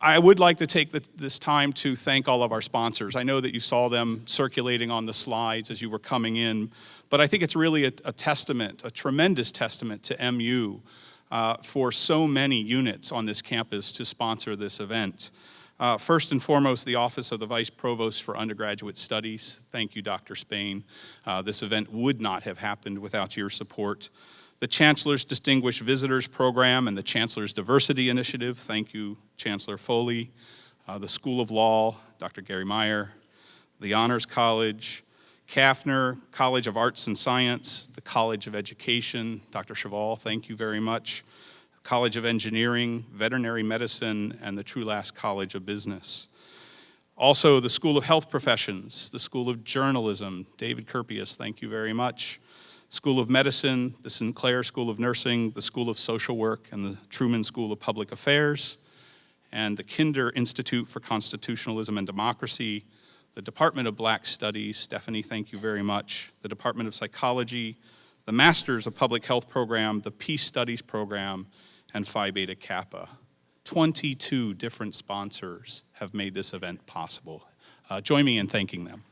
I would like to take this time to thank all of our sponsors. I know that you saw them circulating on the slides as you were coming in, but I think it's really a testament, a tremendous testament to MU for so many units on this campus to sponsor this event. First and foremost, the Office of the Vice Provost for Undergraduate Studies. Thank you, Dr. Spain. This event would not have happened without your support. The Chancellor's Distinguished Visitors Program and the Chancellor's Diversity Initiative. Thank you, Chancellor Foley. The School of Law, Dr. Gary Meyer. The Honors College, Kaffner, College of Arts and Science, the College of Education, Dr. Cheval, thank you very much. College of Engineering, Veterinary Medicine, and the Trulaske College of Business. Also, the School of Health Professions, the School of Journalism, David Kerpius, thank you very much. School of Medicine, the Sinclair School of Nursing, the School of Social Work, and the Truman School of Public Affairs, and the Kinder Institute for Constitutionalism and Democracy, the Department of Black Studies, Stephanie, thank you very much, the Department of Psychology, the Masters of Public Health Program, the Peace Studies Program, and Phi Beta Kappa. 22 different sponsors have made this event possible. Join me in thanking them.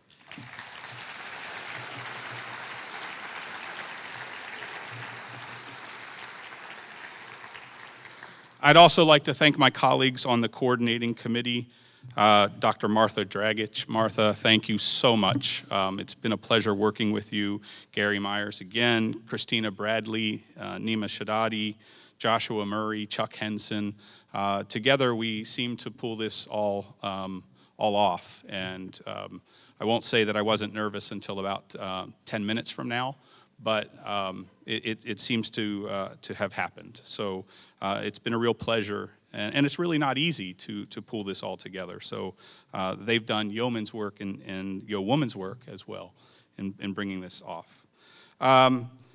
I'd also like to thank my colleagues on the coordinating committee, Dr. Martha Dragic. Martha, thank you so much. It's been a pleasure working with you. Gary Myers again, Christina Bradley, Nima Shaddadi, Joshua Murray, Chuck Henson. Together we seem to pull this all off. And I won't say that I wasn't nervous until about 10 minutes from now, but it seems to have happened. So it's been a real pleasure, and it's really not easy to pull this all together. So they've done yeoman's work and woman's work as well in bringing this off.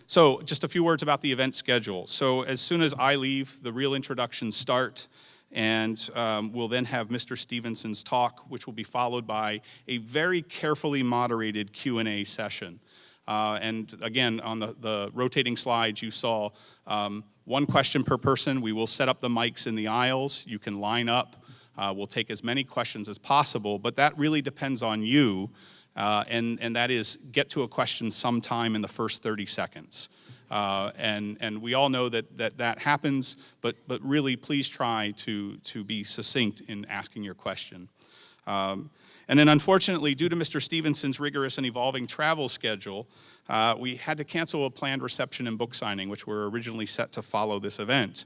So just a few words about the event schedule. So as soon as I leave, the real introductions start, and we'll then have Mr. Stevenson's talk, which will be followed by a very carefully moderated Q&A session. And again, on the rotating slides, you saw one question per person. We will set up the mics in the aisles. You can line up. We'll take as many questions as possible, but that really depends on you, and that is get to a question sometime in the first 30 seconds. And we all know that happens, but really please try to be succinct in asking your question. And then unfortunately, due to Mr. Stevenson's rigorous and evolving travel schedule, we had to cancel a planned reception and book signing, which were originally set to follow this event.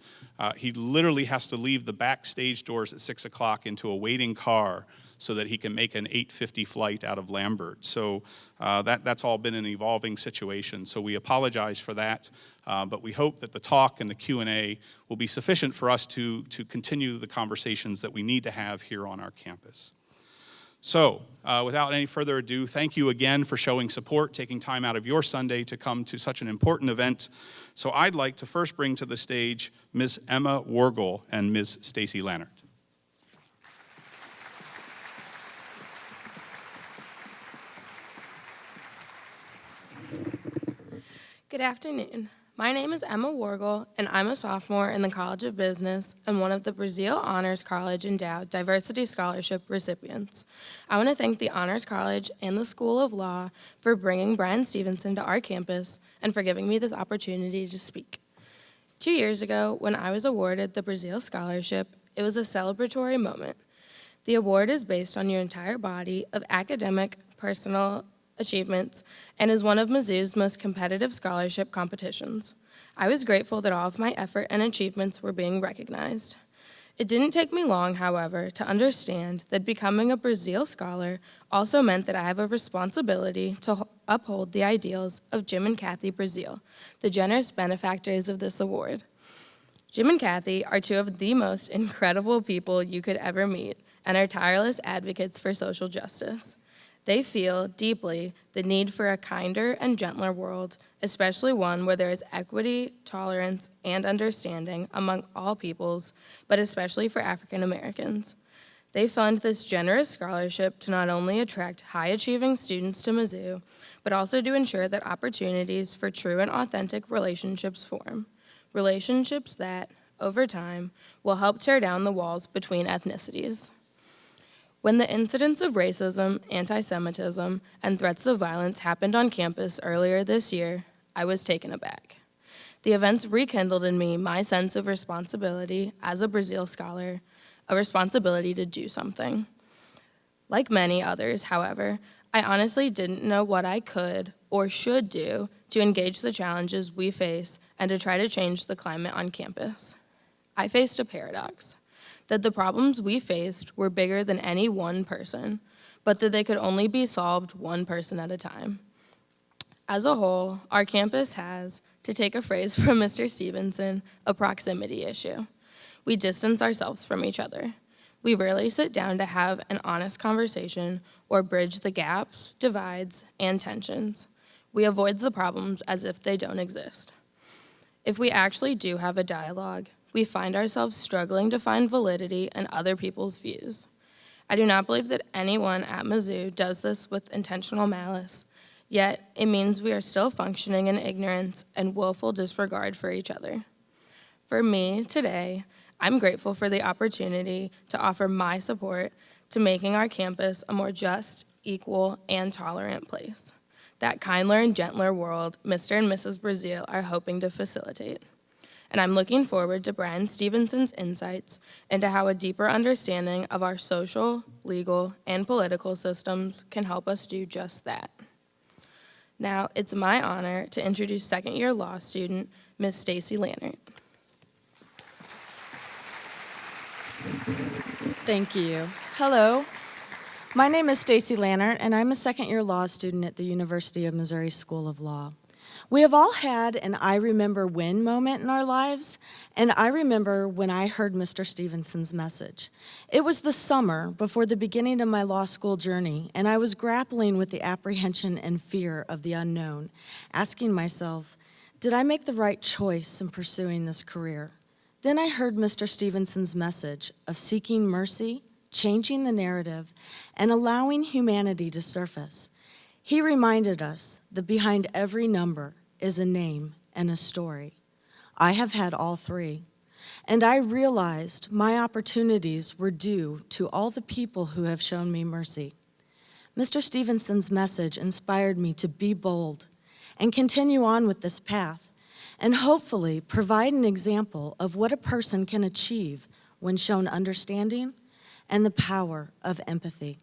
He literally has to leave the backstage doors at 6 o'clock into a waiting car so that he can make an 8:50 flight out of Lambert. So that's all been an evolving situation. So we apologize for that, but we hope that the talk and the Q&A will be sufficient for us to continue the conversations that we need to have here on our campus. So, without any further ado, thank you again for showing support, taking time out of your Sunday to come to such an important event. So I'd like to first bring to the stage Ms. Emma Wargel and Ms. Stacy Lannert. Good afternoon. My name is Emma Wargel, and I'm a sophomore in the College of Business and one of the Brazil Honors College Endowed Diversity Scholarship recipients. I want to thank the Honors College and the School of Law for bringing Bryan Stevenson to our campus and for giving me this opportunity to speak. 2 years ago, when I was awarded the Brazil Scholarship, it was a celebratory moment. The award is based on your entire body of academic, personal, achievements, and is one of Mizzou's most competitive scholarship competitions. I was grateful that all of my effort and achievements were being recognized. It didn't take me long, however, to understand that becoming a Brazil scholar also meant that I have a responsibility to uphold the ideals of Jim and Kathy Brazil, the generous benefactors of this award. Jim and Kathy are two of the most incredible people you could ever meet and are tireless advocates for social justice. They feel deeply the need for a kinder and gentler world, especially one where there is equity, tolerance, and understanding among all peoples, but especially for African Americans. They fund this generous scholarship to not only attract high-achieving students to Mizzou, but also to ensure that opportunities for true and authentic relationships form. Relationships that, over time, will help tear down the walls between ethnicities. When the incidents of racism, anti-Semitism, and threats of violence happened on campus earlier this year, I was taken aback. The events rekindled in me my sense of responsibility as a Brazil scholar, a responsibility to do something. Like many others, however, I honestly didn't know what I could or should do to engage the challenges we face and to try to change the climate on campus. I faced a paradox, that the problems we faced were bigger than any one person, but that they could only be solved one person at a time. As a whole, our campus has, to take a phrase from Mr. Stevenson, a proximity issue. We distance ourselves from each other. We rarely sit down to have an honest conversation or bridge the gaps, divides, and tensions. We avoid the problems as if they don't exist. If we actually do have a dialogue, we find ourselves struggling to find validity in other people's views. I do not believe that anyone at Mizzou does this with intentional malice, yet it means we are still functioning in ignorance and willful disregard for each other. For me, today, I'm grateful for the opportunity to offer my support to making our campus a more just, equal, and tolerant place. That kinder and gentler world Mr. and Mrs. Brazil are hoping to facilitate. And I'm looking forward to Bryan Stevenson's insights into how a deeper understanding of our social, legal, and political systems can help us do just that. Now, it's my honor to introduce second-year law student, Ms. Stacy Lannert. Thank you. Hello. My name is Stacy Lannert, and I'm a second-year law student at the University of Missouri School of Law. We have all had an I remember when moment in our lives, and I remember when I heard Mr. Stevenson's message. It was the summer before the beginning of my law school journey, and I was grappling with the apprehension and fear of the unknown, asking myself, did I make the right choice in pursuing this career? Then I heard Mr. Stevenson's message of seeking mercy, changing the narrative, and allowing humanity to surface. He reminded us that behind every number is a name and a story. I have had all three, and I realized my opportunities were due to all the people who have shown me mercy. Mr. Stevenson's message inspired me to be bold and continue on with this path, and hopefully provide an example of what a person can achieve when shown understanding and the power of empathy.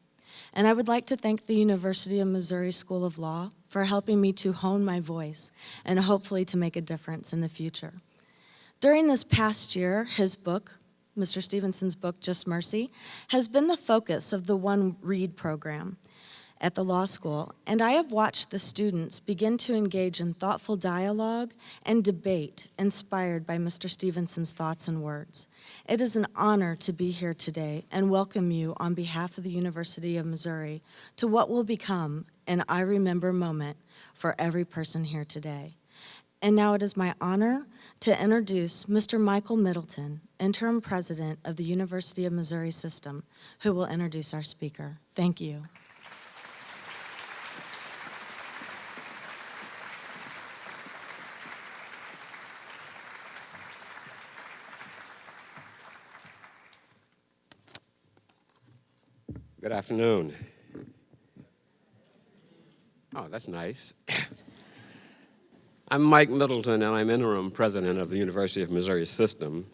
And I would like to thank the University of Missouri School of Law for helping me to hone my voice and hopefully to make a difference in the future. During this past year, his book, Mr. Stevenson's book, Just Mercy, has been the focus of the One Read program at the law school, and I have watched the students begin to engage in thoughtful dialogue and debate inspired by Mr. Stevenson's thoughts and words. It is an honor to be here today and welcome you on behalf of the University of Missouri to what will become an I remember moment for every person here today. And now it is my honor to introduce Mr. Michael Middleton, interim president of the University of Missouri System, who will introduce our speaker. Thank you. Good afternoon. Oh, that's nice. I'm Mike Middleton, and I'm interim president of the University of Missouri System,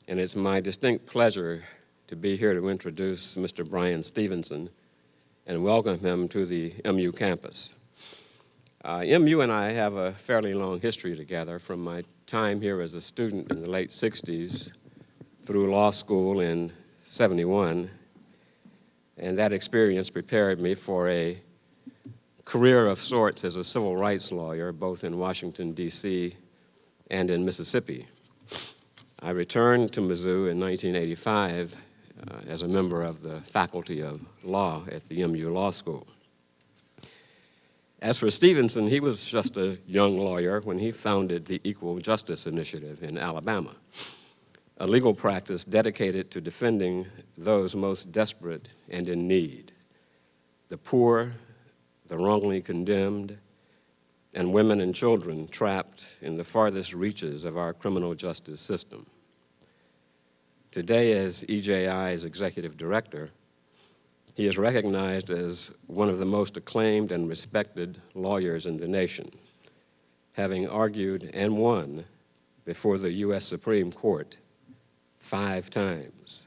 and it's my distinct pleasure to be here to introduce Mr. Bryan Stevenson and welcome him to the MU campus. MU and I have a fairly long history together from my time here as a student in the late 60s through law school in 71. And that experience prepared me for a career of sorts as a civil rights lawyer, both in Washington, D.C. and in Mississippi. I returned to Mizzou in 1985 as a member of the Faculty of Law at the MU Law School. As for Stevenson, he was just a young lawyer when he founded the Equal Justice Initiative in Alabama, a legal practice dedicated to defending those most desperate and in need, the poor, the wrongly condemned, and women and children trapped in the farthest reaches of our criminal justice system. Today, as EJI's executive director, he is recognized as one of the most acclaimed and respected lawyers in the nation, having argued and won before the U.S. Supreme Court 5 times.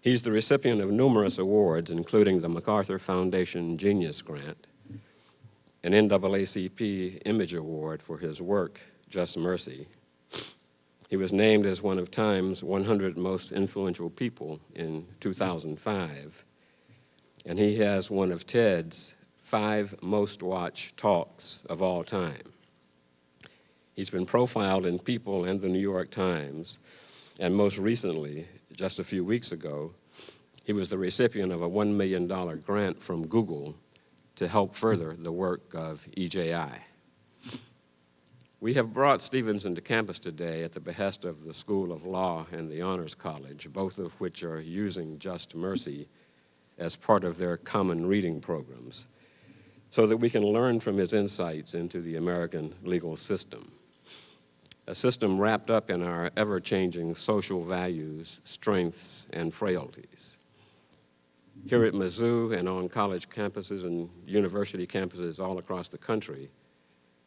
He's the recipient of numerous awards, including the MacArthur Foundation Genius Grant, an NAACP Image Award for his work, Just Mercy. He was named as one of Time's 100 most influential people in 2005, and he has one of TED's 5 most watched talks of all time. He's been profiled in People and the New York Times, and most recently, just a few weeks ago, he was the recipient of a $1 million grant from Google to help further the work of EJI. We have brought Stevenson to campus today at the behest of the School of Law and the Honors College, both of which are using Just Mercy as part of their common reading programs, so that we can learn from his insights into the American legal system, a system wrapped up in our ever-changing social values, strengths, and frailties. Here at Mizzou and on college campuses and university campuses all across the country,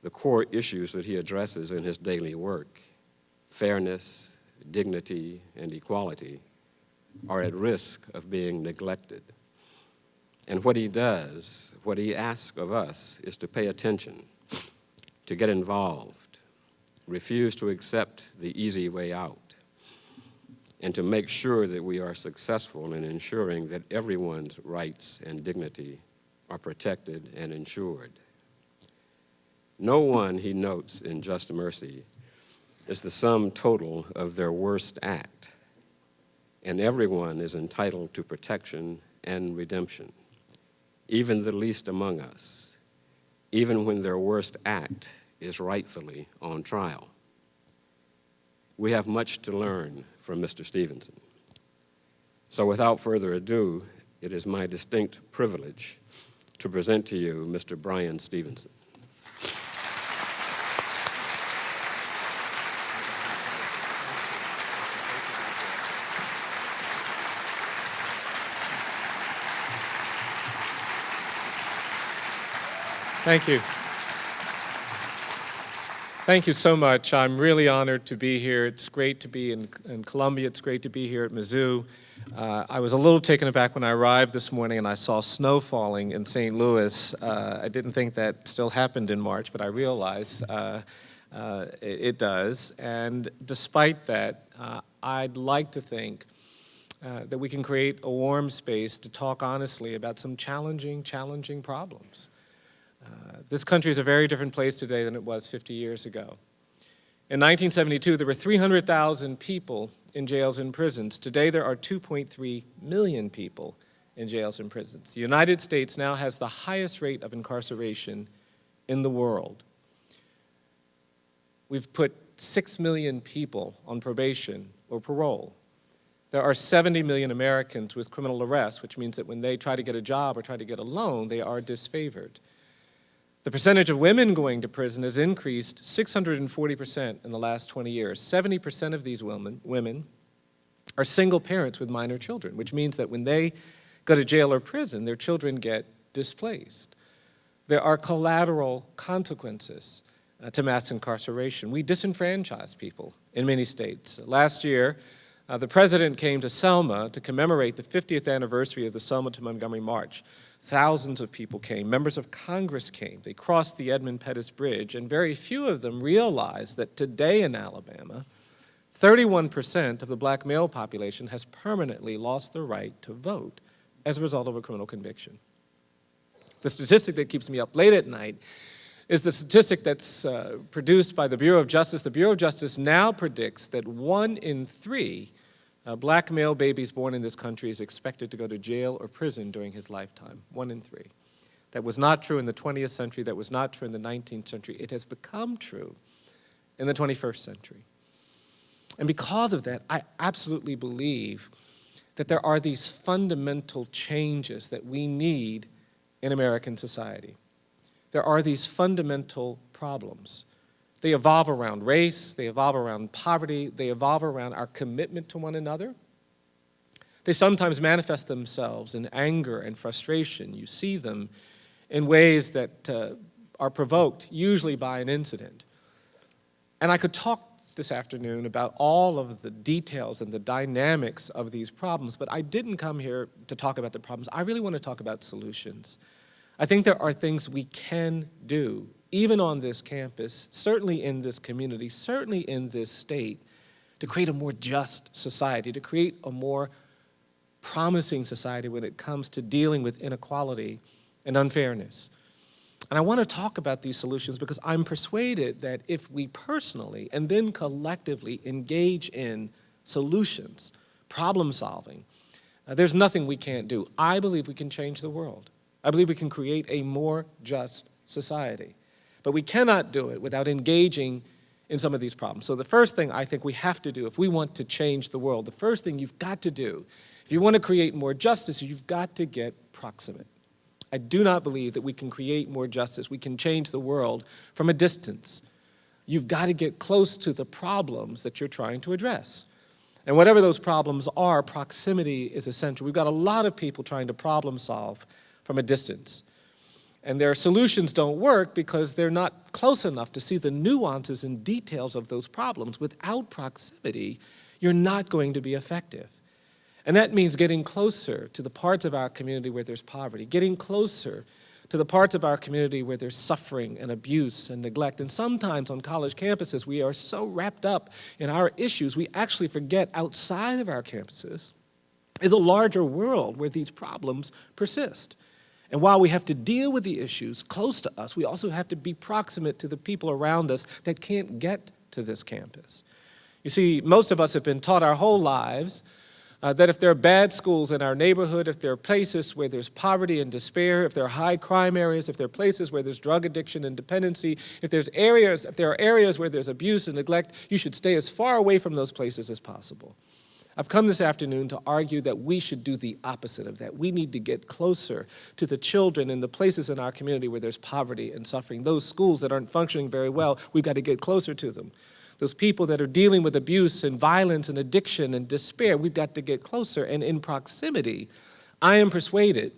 the core issues that he addresses in his daily work, fairness, dignity, and equality, are at risk of being neglected. And what he does, what he asks of us, is to pay attention, to get involved, refuse to accept the easy way out, and to make sure that we are successful in ensuring that everyone's rights and dignity are protected and ensured. No one, he notes in Just Mercy, is the sum total of their worst act, and everyone is entitled to protection and redemption, even the least among us, even when their worst act is rightfully on trial. We have much to learn from Mr. Stevenson. So without further ado, it is my distinct privilege to present to you Mr. Bryan Stevenson. Thank you. Thank you so much. I'm really honored to be here. It's great to be in Columbia. It's great to be here at Mizzou. I was a little taken aback when I arrived this morning and I saw snow falling in St. Louis. I didn't think that still happened in March, but I realize it does. And despite that, I'd like to think that we can create a warm space to talk honestly about some challenging problems. This country is a very different place today than it was 50 years ago. In 1972, there were 300,000 people in jails and prisons. Today, there are 2.3 million people in jails and prisons. The United States now has the highest rate of incarceration in the world. We've put 6 million people on probation or parole. There are 70 million Americans with criminal arrest, which means that when they try to get a job or try to get a loan, they are disfavored. The percentage of women going to prison has increased 640% in the last 20 years. 70% of these women are single parents with minor children, which means that when they go to jail or prison, their children get displaced. There are collateral consequences to mass incarceration. We disenfranchise people in many states. Last year, the president came to Selma to commemorate the 50th anniversary of the Selma to Montgomery March. Thousands of people came. Members of Congress came. They crossed the Edmund Pettus Bridge, and very few of them realized that today in Alabama, 31% of the black male population has permanently lost their right to vote as a result of a criminal conviction. The statistic that keeps me up late at night is the statistic that's produced by the Bureau of Justice. The Bureau of Justice now predicts that 1 in 3 black male babies born in this country is expected to go to jail or prison during his lifetime. 1 in 3. That was not true in the 20th century. That was not true in the 19th century. It has become true in the 21st century. And because of that, I absolutely believe that there are these fundamental changes that we need in American society. There are these fundamental problems They evolve around race, they evolve around poverty, they evolve around our commitment to one another. They sometimes manifest themselves in anger and frustration. You see them in ways that are provoked, usually by an incident. And I could talk this afternoon about all of the details and the dynamics of these problems, but I didn't come here to talk about the problems. I really want to talk about solutions. I think there are things we can do, even on this campus, certainly in this community, certainly in this state, to create a more just society, to create a more promising society when it comes to dealing with inequality and unfairness. And I want to talk about these solutions because I'm persuaded that if we personally and then collectively engage in solutions, problem solving, there's nothing we can't do. I believe we can change the world. I believe we can create a more just society. But we cannot do it without engaging in some of these problems. So the first thing I think we have to do if we want to change the world, the first thing you've got to do, if you want to create more justice, you've got to get proximate. I do not believe that we can create more justice. We can change the world from a distance. You've got to get close to the problems that you're trying to address. And whatever those problems are, proximity is essential. We've got a lot of people trying to problem solve from a distance. And their solutions don't work because they're not close enough to see the nuances and details of those problems. Without proximity, you're not going to be effective. And that means getting closer to the parts of our community where there's poverty, getting closer to the parts of our community where there's suffering and abuse and neglect. And sometimes on college campuses, we are so wrapped up in our issues, we actually forget outside of our campuses is a larger world where these problems persist. And while we have to deal with the issues close to us, we also have to be proximate to the people around us that can't get to this campus. You see, most of us have been taught our whole lives that if there are bad schools in our neighborhood, if there are places where there's poverty and despair, if there are high crime areas, if there are places where there's drug addiction and dependency, if there are areas where there's abuse and neglect, you should stay as far away from those places as possible. I've come this afternoon to argue that we should do the opposite of that. We need to get closer to the children and the places in our community where there's poverty and suffering. Those schools that aren't functioning very well, we've got to get closer to them. Those people that are dealing with abuse and violence and addiction and despair, we've got to get closer. And in proximity, I am persuaded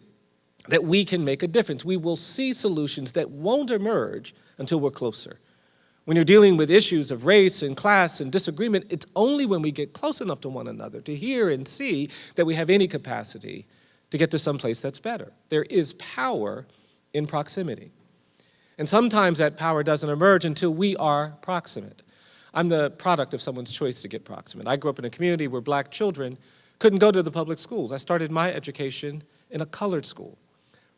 that we can make a difference. We will see solutions that won't emerge until we're closer. When you're dealing with issues of race and class and disagreement, it's only when we get close enough to one another to hear and see that we have any capacity to get to someplace that's better. There is power in proximity. And sometimes that power doesn't emerge until we are proximate. I'm the product of someone's choice to get proximate. I grew up in a community where black children couldn't go to the public schools. I started my education in a colored school.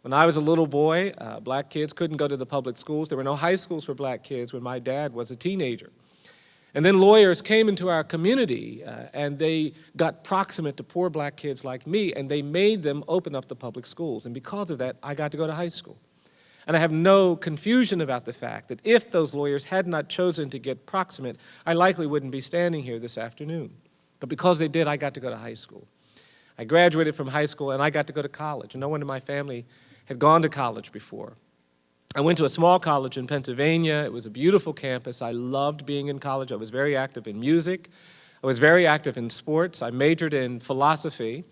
When I was a little boy, black kids couldn't go to the public schools. There were no high schools for black kids when my dad was a teenager. And then lawyers came into our community and they got proximate to poor black kids like me, and they made them open up the public schools. And because of that, I got to go to high school. And I have no confusion about the fact that if those lawyers had not chosen to get proximate, I likely wouldn't be standing here this afternoon. But because they did, I got to go to high school. I graduated from high school and I got to go to college. No one in my family had gone to college before. I went to a small college in Pennsylvania. It was a beautiful campus. I loved being in college. I was very active in music. I was very active in sports. I majored in philosophy.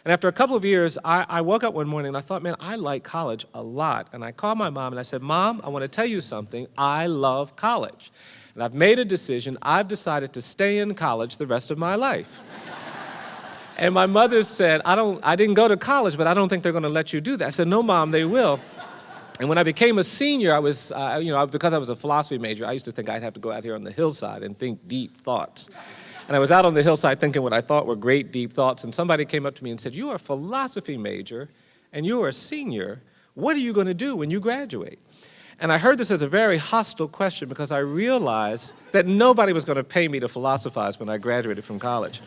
And after a couple of years, I woke up one morning and I thought, man, I like college a lot. And I called my mom and I said, Mom, I want to tell you something. I love college. And I've made a decision. I've decided to stay in college the rest of my life. And my mother said, I didn't go to college, but I don't think they're going to let you do that. I said, no, Mom, they will. And when I became a senior, I was, because I was a philosophy major, I used to think I'd have to go out here on the hillside and think deep thoughts. And I was out on the hillside thinking what I thought were great deep thoughts, and somebody came up to me and said, you are a philosophy major, and you are a senior. What are you going to do when you graduate? And I heard this as a very hostile question because I realized that nobody was going to pay me to philosophize when I graduated from college.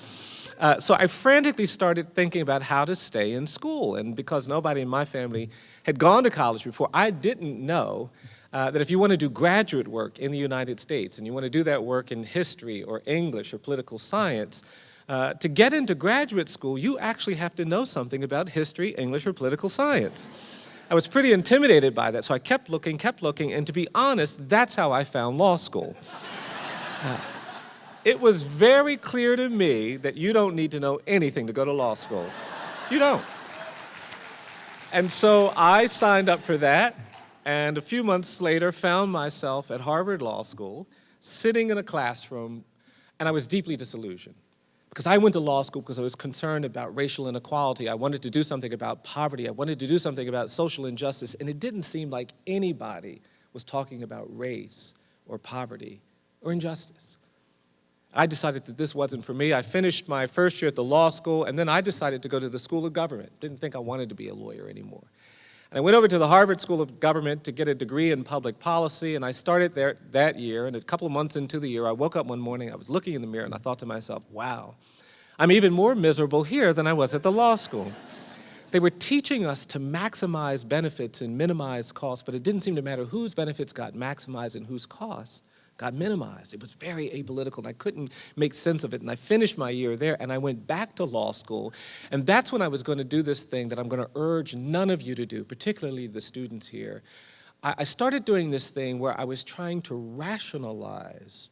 So I frantically started thinking about how to stay in school. And because nobody in my family had gone to college before, I didn't know that if you want to do graduate work in the United States, and you want to do that work in history or English or political science, to get into graduate school, you actually have to know something about history, English, or political science. I was pretty intimidated by that, so I kept looking, and to be honest, that's how I found law school. It was very clear to me that you don't need to know anything to go to law school. You don't. And so I signed up for that, and a few months later found myself at Harvard Law School, sitting in a classroom, and I was deeply disillusioned. Because I went to law school because I was concerned about racial inequality. I wanted to do something about poverty. I wanted to do something about social injustice, and it didn't seem like anybody was talking about race or poverty or injustice. I decided that this wasn't for me. I finished my first year at the law school, and then I decided to go to the School of Government. Didn't think I wanted to be a lawyer anymore. And I went over to the Harvard School of Government to get a degree in public policy, and I started there that year, and a couple of months into the year, I woke up one morning, I was looking in the mirror, and I thought to myself, wow, I'm even more miserable here than I was at the law school. They were teaching us to maximize benefits and minimize costs, but it didn't seem to matter whose benefits got maximized and whose costs got minimized. It was very apolitical, and I couldn't make sense of it. And I finished my year there, and I went back to law school, and that's when I was going to do this thing that I'm going to urge none of you to do, particularly the students here. I started doing this thing where I was trying to rationalize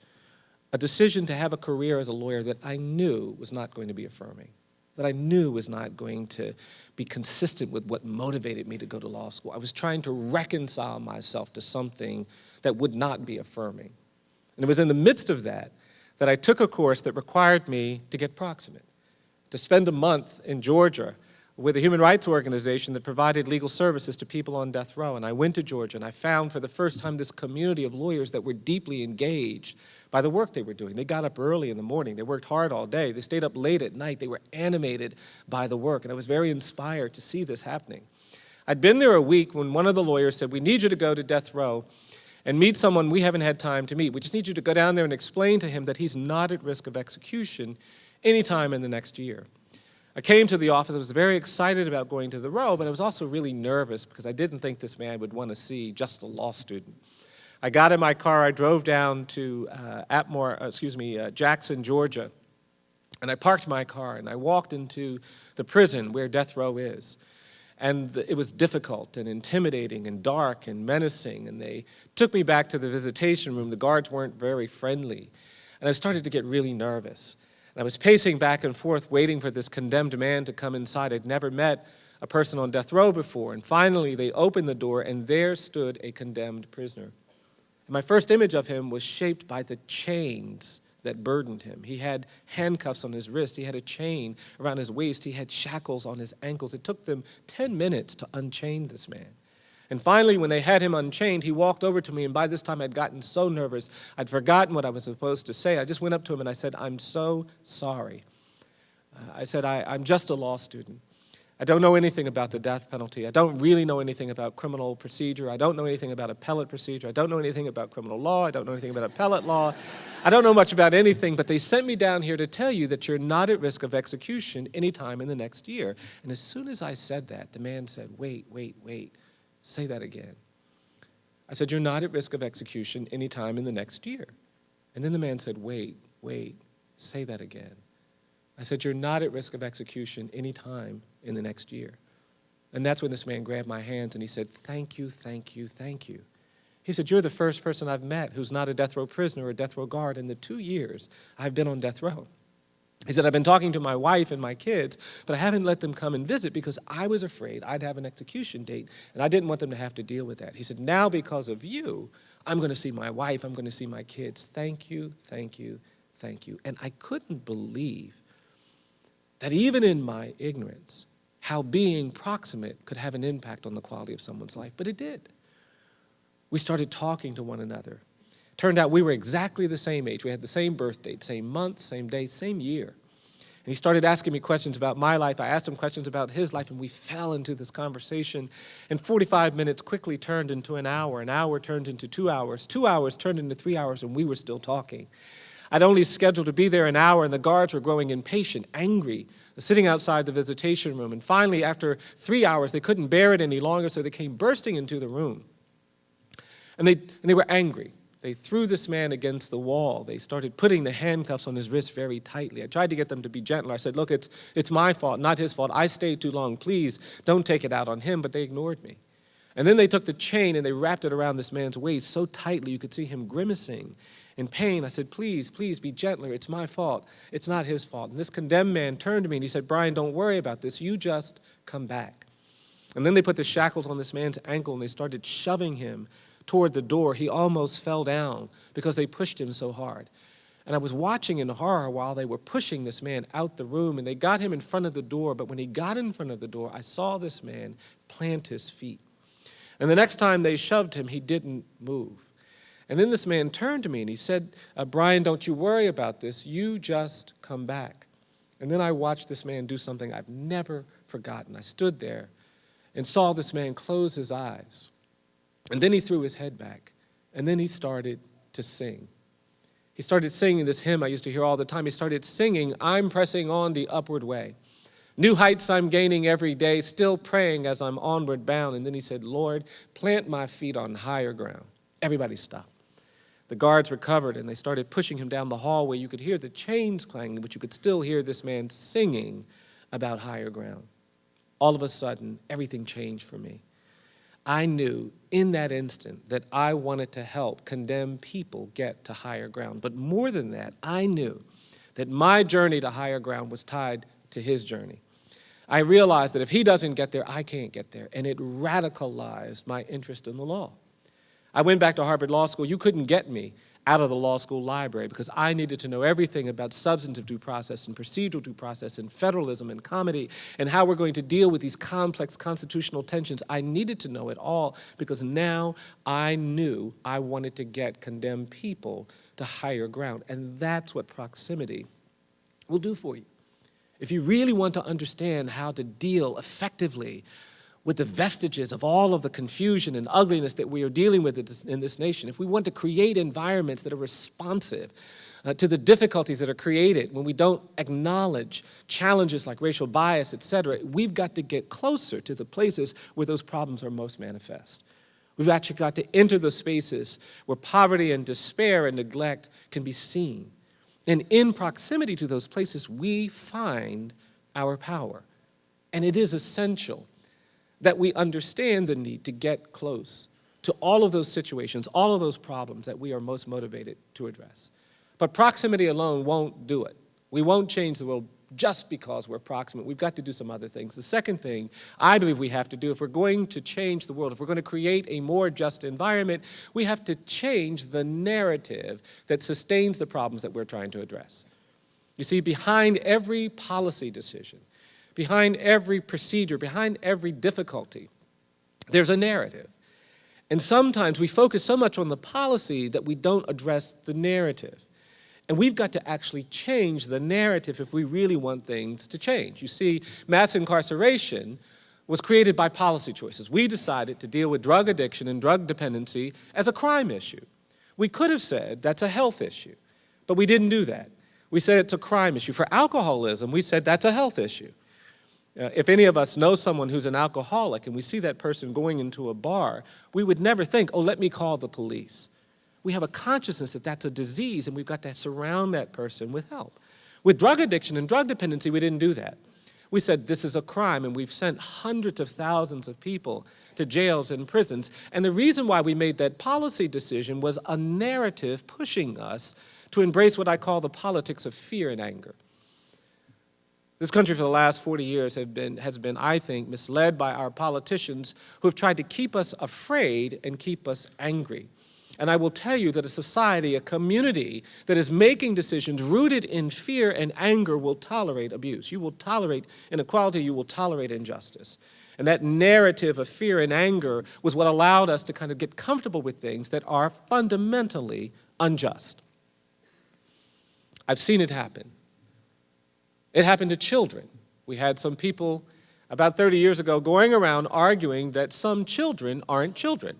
a decision to have a career as a lawyer that I knew was not going to be affirming, that I knew was not going to be consistent with what motivated me to go to law school. I was trying to reconcile myself to something that would not be affirming. And it was in the midst of that that I took a course that required me to get proximate, to spend a month in Georgia with a human rights organization that provided legal services to people on death row. And I went to Georgia, and I found for the first time this community of lawyers that were deeply engaged by the work they were doing. They got up early in the morning. They worked hard all day. They stayed up late at night. They were animated by the work, and I was very inspired to see this happening. I'd been there a week when one of the lawyers said, we need you to go to death row and meet someone we haven't had time to meet. We just need you to go down there and explain to him that he's not at risk of execution anytime in the next year. I came to the office. I was very excited about going to the row, but I was also really nervous because I didn't think this man would want to see just a law student. I got in my car. I drove down to Jackson, Georgia, and I parked my car, and I walked into the prison where death row is. And it was difficult and intimidating and dark and menacing, and they took me back to the visitation room. The guards weren't very friendly, and I started to get really nervous. And I was pacing back and forth, waiting for this condemned man to come inside. I'd never met a person on death row before, and finally they opened the door, and there stood a condemned prisoner. And my first image of him was shaped by the chains that burdened him. He had handcuffs on his wrist. He had a chain around his waist. He had shackles on his ankles. It took them 10 minutes to unchain this man. And finally, when they had him unchained, he walked over to me, and by this time I'd gotten so nervous, I'd forgotten what I was supposed to say. I just went up to him and I said, I'm so sorry. I said, I'm just a law student. I don't know anything about the death penalty. I don't really know anything about criminal procedure. I don't know anything about appellate procedure. I don't know anything about criminal law. I don't know anything about appellate law. I don't know much about anything, but they sent me down here to tell you that you're not at risk of execution anytime in the next year. And as soon as I said that, the man said, wait, say that again. I said, you're not at risk of execution anytime in the next year. And then the man said, wait, say that again. I said, you're not at risk of execution any time in the next year. And that's when this man grabbed my hands and he said, thank you. He said, you're the first person I've met who's not a death row prisoner or a death row guard in the 2 years I've been on death row. He said, I've been talking to my wife and my kids, but I haven't let them come and visit because I was afraid I'd have an execution date, and I didn't want them to have to deal with that. He said, now because of you, I'm going to see my wife, I'm going to see my kids. Thank you. And I couldn't believe that even in my ignorance, how being proximate could have an impact on the quality of someone's life, but it did. We started talking to one another. Turned out we were exactly the same age. We had the same birth date, same month, same day, same year. And he started asking me questions about my life. I asked him questions about his life, and we fell into this conversation. And 45 minutes quickly turned into an hour turned into 2 hours, 2 hours turned into 3 hours, and we were still talking. I'd only scheduled to be there an hour, and the guards were growing impatient, angry, sitting outside the visitation room. And finally, after 3 hours, they couldn't bear it any longer, so they came bursting into the room. And they were angry. They threw this man against the wall. They started putting the handcuffs on his wrist very tightly. I tried to get them to be gentler. I said, look, it's my fault, not his fault. I stayed too long. Please don't take it out on him. But they ignored me. And then they took the chain and they wrapped it around this man's waist so tightly you could see him grimacing in pain. I said, please, please be gentler. It's my fault. It's not his fault. And this condemned man turned to me and he said, Bryan, don't worry about this. You just come back. And then they put the shackles on this man's ankle and they started shoving him toward the door. He almost fell down because they pushed him so hard. And I was watching in horror while they were pushing this man out the room, and they got him in front of the door. But when he got in front of the door, I saw this man plant his feet. And the next time they shoved him, he didn't move. And then this man turned to me and he said, Bryan, don't you worry about this. You just come back. And then I watched this man do something I've never forgotten. I stood there and saw this man close his eyes. And then he threw his head back. And then he started to sing. He started singing this hymn I used to hear all the time. He started singing, I'm pressing on the upward way. New heights I'm gaining every day, still praying as I'm onward bound. And then he said, Lord, plant my feet on higher ground. Everybody stopped. The guards recovered and they started pushing him down the hallway. You could hear the chains clanging, but you could still hear this man singing about higher ground. All of a sudden, everything changed for me. I knew in that instant that I wanted to help condemned people get to higher ground. But more than that, I knew that my journey to higher ground was tied to his journey. I realized that if he doesn't get there, I can't get there. And it radicalized my interest in the law. I went back to Harvard Law School. You couldn't get me out of the law school library because I needed to know everything about substantive due process and procedural due process and federalism and comity and how we're going to deal with these complex constitutional tensions. I needed to know it all because now I knew I wanted to get condemned people to higher ground. And that's what proximity will do for you. If you really want to understand how to deal effectively with the vestiges of all of the confusion and ugliness that we are dealing with in this nation, if we want to create environments that are responsive to the difficulties that are created when we don't acknowledge challenges like racial bias, et cetera, we've got to get closer to the places where those problems are most manifest. We've actually got to enter the spaces where poverty and despair and neglect can be seen. And in proximity to those places, we find our power. And it is essential that we understand the need to get close to all of those situations, all of those problems that we are most motivated to address. But proximity alone won't do it. We won't change the world just because we're proximate. We've got to do some other things. The second thing I believe we have to do, if we're going to change the world, if we're going to create a more just environment, we have to change the narrative that sustains the problems that we're trying to address. You see, behind every policy decision, behind every procedure, behind every difficulty, there's a narrative. And sometimes we focus so much on the policy that we don't address the narrative. And we've got to actually change the narrative if we really want things to change. You see, mass incarceration was created by policy choices. We decided to deal with drug addiction and drug dependency as a crime issue. We could have said that's a health issue, but we didn't do that. We said it's a crime issue. For alcoholism, we said that's a health issue. If any of us know someone who's an alcoholic and we see that person going into a bar, we would never think, oh, let me call the police. We have a consciousness that that's a disease and we've got to surround that person with help. With drug addiction and drug dependency, we didn't do that. We said this is a crime and we've sent hundreds of thousands of people to jails and prisons. And the reason why we made that policy decision was a narrative pushing us to embrace what I call the politics of fear and anger. This country for the last 40 years has been, I think, misled by our politicians who have tried to keep us afraid and keep us angry. And I will tell you that a society, a community that is making decisions rooted in fear and anger will tolerate abuse. You will tolerate inequality, you will tolerate injustice. And that narrative of fear and anger was what allowed us to kind of get comfortable with things that are fundamentally unjust. I've seen it happen. It happened to children. We had some people about 30 years ago going around arguing that some children aren't children.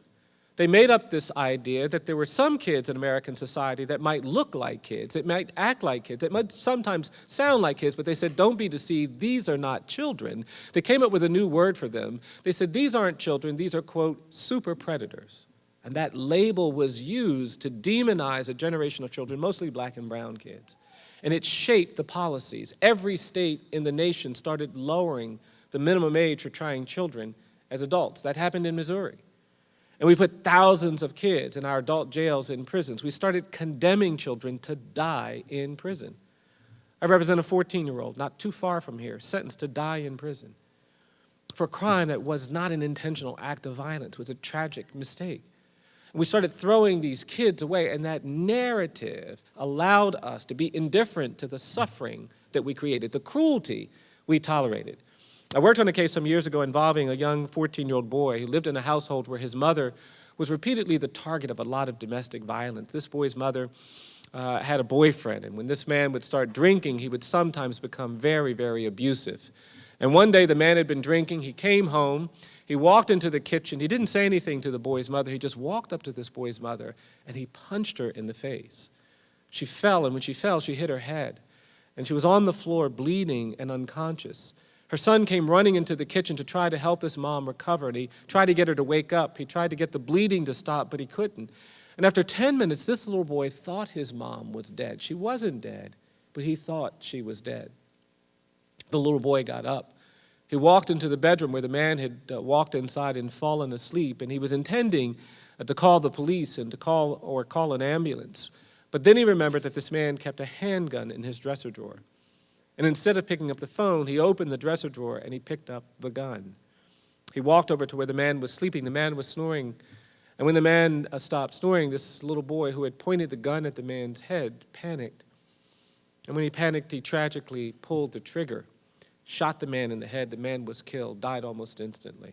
They made up this idea that there were some kids in American society that might look like kids, that might act like kids, that might sometimes sound like kids, but they said, don't be deceived, these are not children. They came up with a new word for them. They said, these aren't children, these are, quote, super predators. And that label was used to demonize a generation of children, mostly black and brown kids. And it shaped the policies. Every state in the nation started lowering the minimum age for trying children, as adults. That happened in Missouri. And we put thousands of kids in our adult jails and prisons. We started condemning children to die in prison. I represent a 14-year-old, not too far from here, sentenced to die in prison for a crime that was not an intentional act of violence. It was a tragic mistake. And we started throwing these kids away, and that narrative allowed us to be indifferent to the suffering that we created, the cruelty we tolerated. I worked on a case some years ago involving a young 14-year-old boy who lived in a household where his mother was repeatedly the target of a lot of domestic violence. This boy's mother had a boyfriend, and when this man would start drinking, he would sometimes become very, very abusive. And one day the man had been drinking, he came home, he walked into the kitchen, he didn't say anything to the boy's mother, he just walked up to this boy's mother and he punched her in the face. She fell, and when she fell, she hit her head. And she was on the floor bleeding and unconscious. Her son came running into the kitchen to try to help his mom recover, and he tried to get her to wake up. He tried to get the bleeding to stop, but he couldn't. And after 10 minutes, this little boy thought his mom was dead. She wasn't dead, but he thought she was dead. The little boy got up. He walked into the bedroom where the man had walked inside and fallen asleep, and he was intending to call the police and to call an ambulance. But then he remembered that this man kept a handgun in his dresser drawer. And instead of picking up the phone, he opened the dresser drawer and he picked up the gun. He walked over to where the man was sleeping. The man was snoring. And when the man stopped snoring, this little boy who had pointed the gun at the man's head panicked. And when he panicked, he tragically pulled the trigger, shot the man in the head. The man was killed, died almost instantly.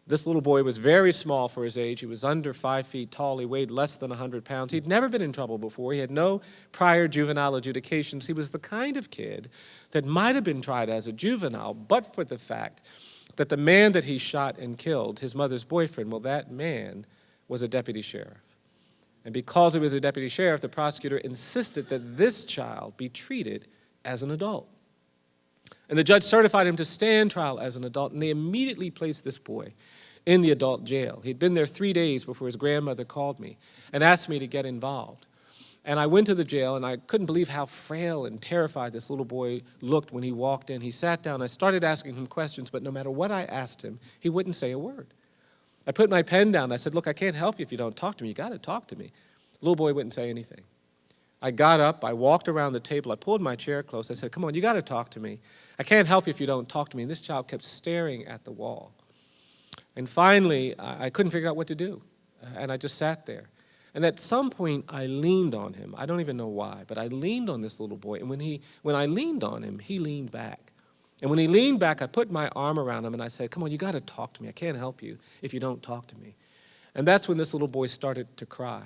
This little boy was very small for his age. He was under 5 feet tall. He weighed less than 100 pounds. He'd never been in trouble before. He had no prior juvenile adjudications. He was the kind of kid that might have been tried as a juvenile, but for the fact that the man that he shot and killed, his mother's boyfriend, well, that man was a deputy sheriff. And because he was a deputy sheriff, the prosecutor insisted that this child be treated as an adult. And the judge certified him to stand trial as an adult, and they immediately placed this boy in the adult jail. He'd been there 3 days before his grandmother called me and asked me to get involved. And I went to the jail, and I couldn't believe how frail and terrified this little boy looked when he walked in. He sat down. I started asking him questions, but no matter what I asked him, he wouldn't say a word. I put my pen down. I said, "Look, I can't help you if you don't talk to me. You got to talk to me." The little boy wouldn't say anything. I got up, I walked around the table, I pulled my chair close, I said, "Come on, you got to talk to me. I can't help you if you don't talk to me." And this child kept staring at the wall. And finally, I couldn't figure out what to do, and I just sat there. And at some point, I leaned on him. I don't even know why, but I leaned on this little boy, and when I leaned on him, he leaned back. And when he leaned back, I put my arm around him, and I said, "Come on, you got to talk to me. I can't help you if you don't talk to me." And that's when this little boy started to cry.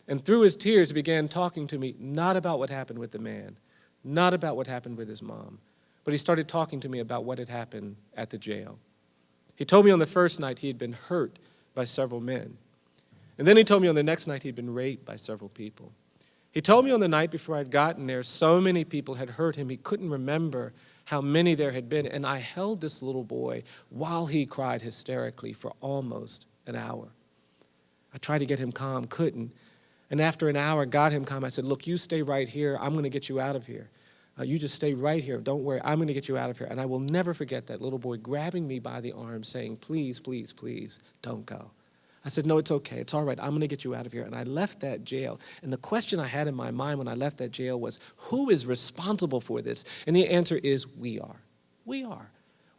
And through his tears, he began talking to me, not about what happened with the man, not about what happened with his mom, but he started talking to me about what had happened at the jail. He told me on the first night he had been hurt by several men. And then he told me on the next night he'd been raped by several people. He told me on the night before I'd gotten there, so many people had hurt him, he couldn't remember how many there had been. And I held this little boy while he cried hysterically for almost an hour. I tried to get him calm, couldn't. And after an hour, got him calm. I said, "Look, you stay right here. I'm going to get you out of here. You just stay right here. Don't worry. I'm going to get you out of here." And I will never forget that little boy grabbing me by the arm saying, "Please, please, please, don't go." I said, "No, it's okay. It's all right. I'm going to get you out of here." And I left that jail. And the question I had in my mind when I left that jail was, who is responsible for this? And the answer is, we are. We are.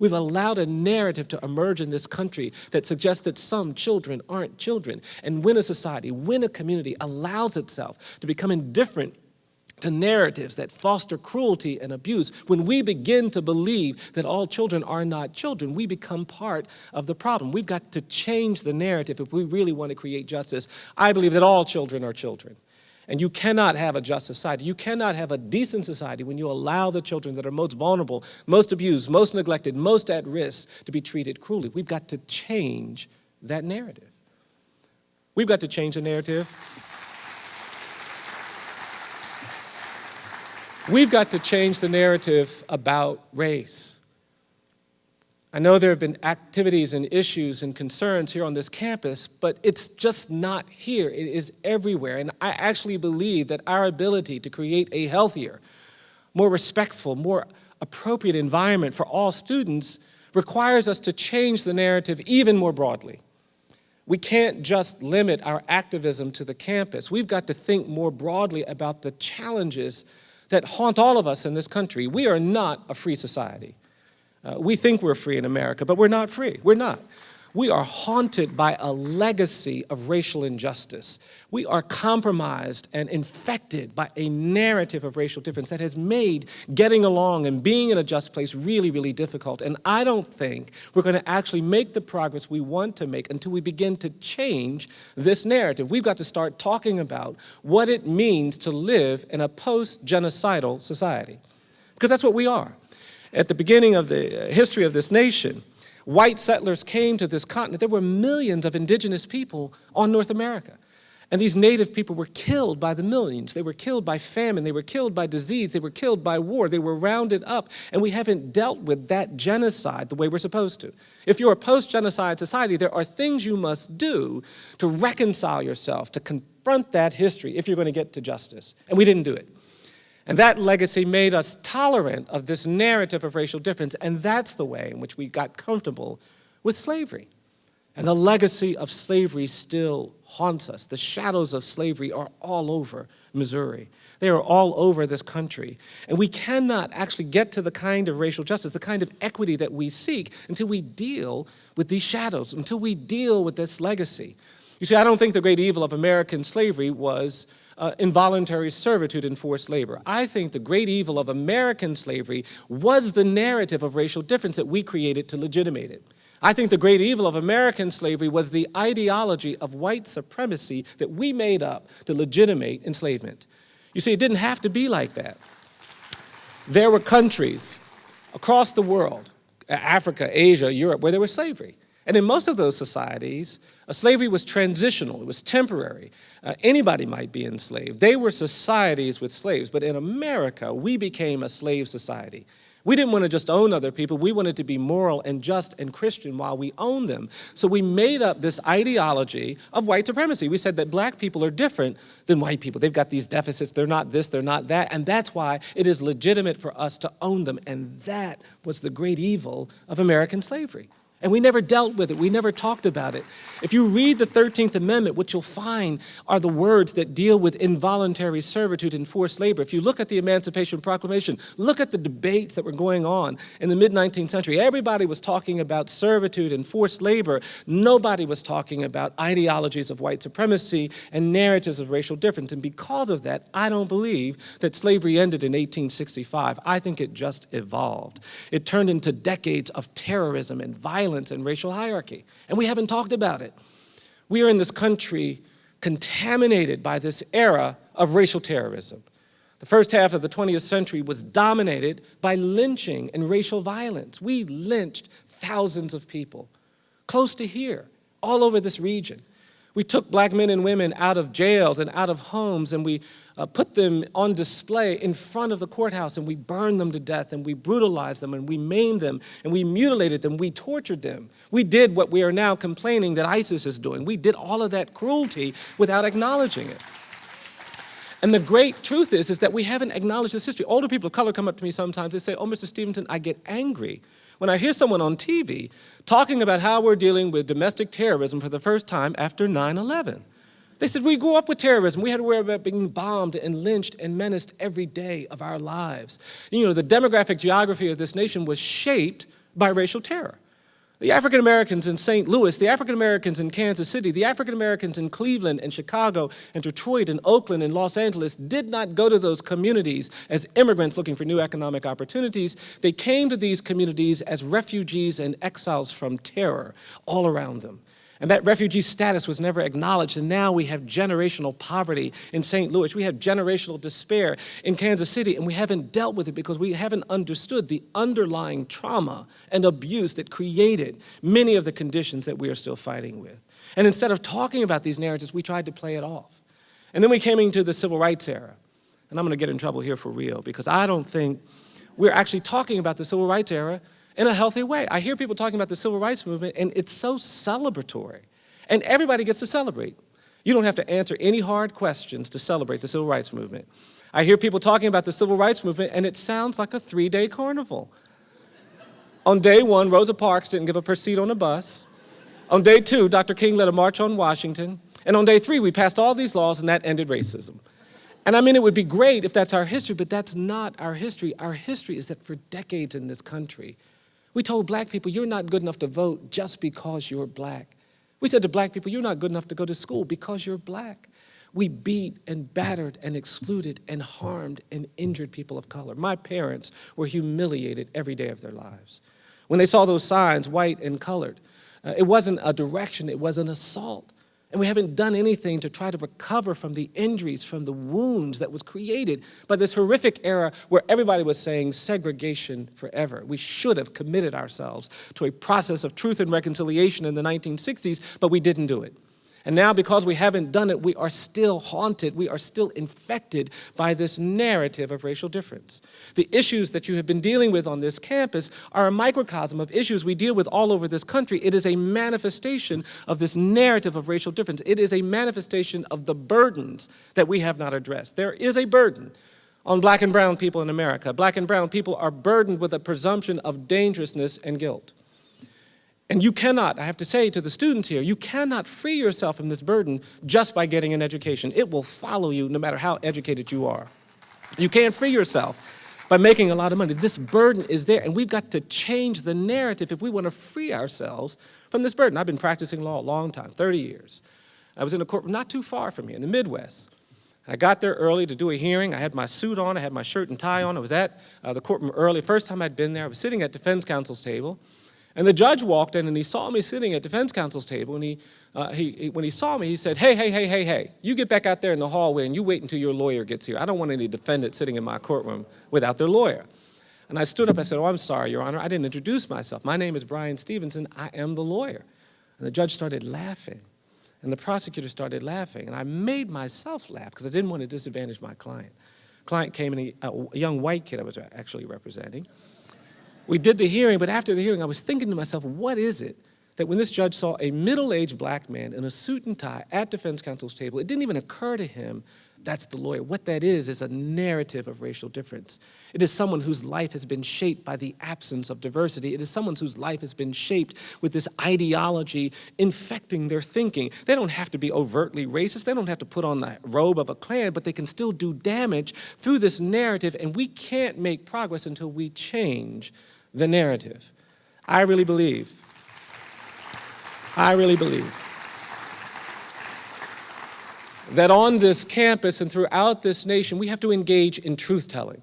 We've allowed a narrative to emerge in this country that suggests that some children aren't children. And when a society, when a community allows itself to become indifferent to narratives that foster cruelty and abuse, when we begin to believe that all children are not children, we become part of the problem. We've got to change the narrative if we really want to create justice. I believe that all children are children. And you cannot have a just society. You cannot have a decent society when you allow the children that are most vulnerable, most abused, most neglected, most at risk to be treated cruelly. We've got to change that narrative. We've got to change the narrative. We've got to change the narrative about race. I know there have been activities and issues and concerns here on this campus, but it's just not here. It is everywhere. And I actually believe that our ability to create a healthier, more respectful, more appropriate environment for all students, requires us to change the narrative even more broadly. We can't just limit our activism to the campus. We've got to think more broadly about the challenges that haunt all of us in this country. We are not a free society. We think we're free in America, but we're not free. We're not. We are haunted by a legacy of racial injustice. We are compromised and infected by a narrative of racial difference that has made getting along and being in a just place really, really difficult. And I don't think we're going to actually make the progress we want to make until we begin to change this narrative. We've got to start talking about what it means to live in a post-genocidal society, because that's what we are. At the beginning of the history of this nation, white settlers came to this continent. There were millions of indigenous people on North America. And these native people were killed by the millions. They were killed by famine. They were killed by disease. They were killed by war. They were rounded up. And we haven't dealt with that genocide the way we're supposed to. If you're a post-genocide society, there are things you must do to reconcile yourself, to confront that history if you're going to get to justice. And we didn't do it. And that legacy made us tolerant of this narrative of racial difference, and that's the way in which we got comfortable with slavery. And the legacy of slavery still haunts us. The shadows of slavery are all over Missouri. They are all over this country. And we cannot actually get to the kind of racial justice, the kind of equity that we seek, until we deal with these shadows, until we deal with this legacy. You see, I don't think the great evil of American slavery was involuntary servitude and forced labor. I think the great evil of American slavery was the narrative of racial difference that we created to legitimate it. I think the great evil of American slavery was the ideology of white supremacy that we made up to legitimate enslavement. You see, it didn't have to be like that. There were countries across the world, Africa, Asia, Europe, where there was slavery. And in most of those societies, slavery was transitional, it was temporary. Anybody might be enslaved. They were societies with slaves, but in America, we became a slave society. We didn't want to just own other people, we wanted to be moral and just and Christian while we owned them. So we made up this ideology of white supremacy. We said that black people are different than white people. They've got these deficits, they're not this, they're not that, and that's why it is legitimate for us to own them. And that was the great evil of American slavery. And we never dealt with it. We never talked about it. If you read the 13th Amendment, what you'll find are the words that deal with involuntary servitude and forced labor. If you look at the Emancipation Proclamation, look at the debates that were going on in the mid-19th century. Everybody was talking about servitude and forced labor. Nobody was talking about ideologies of white supremacy and narratives of racial difference. And because of that, I don't believe that slavery ended in 1865. I think it just evolved. It turned into decades of terrorism and violence and racial hierarchy, and we haven't talked about it. We are in this country contaminated by this era of racial terrorism. The first half of the 20th century was dominated by lynching and racial violence. We lynched thousands of people, close to here, all over this region. We took black men and women out of jails and out of homes, and we put them on display in front of the courthouse, and we burned them to death, and we brutalized them, and we maimed them, and we mutilated them, we tortured them. We did what we are now complaining that ISIS is doing. We did all of that cruelty without acknowledging it. And the great truth is that we haven't acknowledged this history. Older people of color come up to me sometimes, they say, "Oh, Mr. Stevenson, I get angry when I hear someone on TV talking about how we're dealing with domestic terrorism for the first time after 9/11. They said, we grew up with terrorism. We had to worry about being bombed and lynched and menaced every day of our lives. You know, the demographic geography of this nation was shaped by racial terror. The African Americans in St. Louis, the African Americans in Kansas City, the African Americans in Cleveland and Chicago and Detroit and Oakland and Los Angeles did not go to those communities as immigrants looking for new economic opportunities. They came to these communities as refugees and exiles from terror all around them. And that refugee status was never acknowledged, and now we have generational poverty in St. Louis. We have generational despair in Kansas City, and we haven't dealt with it because we haven't understood the underlying trauma and abuse that created many of the conditions that we are still fighting with. And instead of talking about these narratives, we tried to play it off. And then we came into the civil rights era. And I'm going to get in trouble here for real, because I don't think we're actually talking about the civil rights era in a healthy way. I hear people talking about the civil rights movement, and it's so celebratory. And everybody gets to celebrate. You don't have to answer any hard questions to celebrate the civil rights movement. I hear people talking about the civil rights movement, and it sounds like a 3-day carnival. On day one, Rosa Parks didn't give up her seat on a bus. On day two, Dr. King led a march on Washington. And on day three, we passed all these laws, and that ended racism. And I mean, it would be great if that's our history, but that's not our history. Our history is that for decades in this country, we told black people, you're not good enough to vote just because you're black. We said to black people, you're not good enough to go to school because you're black. We beat and battered and excluded and harmed and injured people of color. My parents were humiliated every day of their lives. When they saw those signs, white and colored, it wasn't a direction, it was an assault. And we haven't done anything to try to recover from the injuries, from the wounds that was created by this horrific era where everybody was saying segregation forever. We should have committed ourselves to a process of truth and reconciliation in the 1960s, but we didn't do it. And now, because we haven't done it, we are still haunted, we are still infected by this narrative of racial difference. The issues that you have been dealing with on this campus are a microcosm of issues we deal with all over this country. It is a manifestation of this narrative of racial difference. It is a manifestation of the burdens that we have not addressed. There is a burden on black and brown people in America. Black and brown people are burdened with a presumption of dangerousness and guilt. And you cannot, I have to say to the students here, you cannot free yourself from this burden just by getting an education. It will follow you no matter how educated you are. You can't free yourself by making a lot of money. This burden is there, and we've got to change the narrative if we want to free ourselves from this burden. I've been practicing law a long time, 30 years. I was in a courtroom not too far from here in the Midwest. I got there early to do a hearing. I had my suit on, I had my shirt and tie on. I was at the courtroom early. First time I'd been there, I was sitting at defense counsel's table. And the judge walked in and he saw me sitting at defense counsel's table, and when he saw me, he said, hey, you get back out there in the hallway and you wait until your lawyer gets here. I don't want any defendant sitting in my courtroom without their lawyer. And I stood up, I said, oh, I'm sorry, Your Honor, I didn't introduce myself. My name is Bryan Stevenson, I am the lawyer. And the judge started laughing, and the prosecutor started laughing, and I made myself laugh because I didn't want to disadvantage my client. Client came in, a young white kid I was actually representing. We did the hearing, but after the hearing, I was thinking to myself, what is it that when this judge saw a middle-aged black man in a suit and tie at defense counsel's table, it didn't even occur to him that's the lawyer. What that is a narrative of racial difference. It is someone whose life has been shaped by the absence of diversity. It is someone whose life has been shaped with this ideology infecting their thinking. They don't have to be overtly racist. They don't have to put on the robe of a Klan, but they can still do damage through this narrative, and we can't make progress until we change the narrative. I really believe that on this campus and throughout this nation, we have to engage in truth-telling.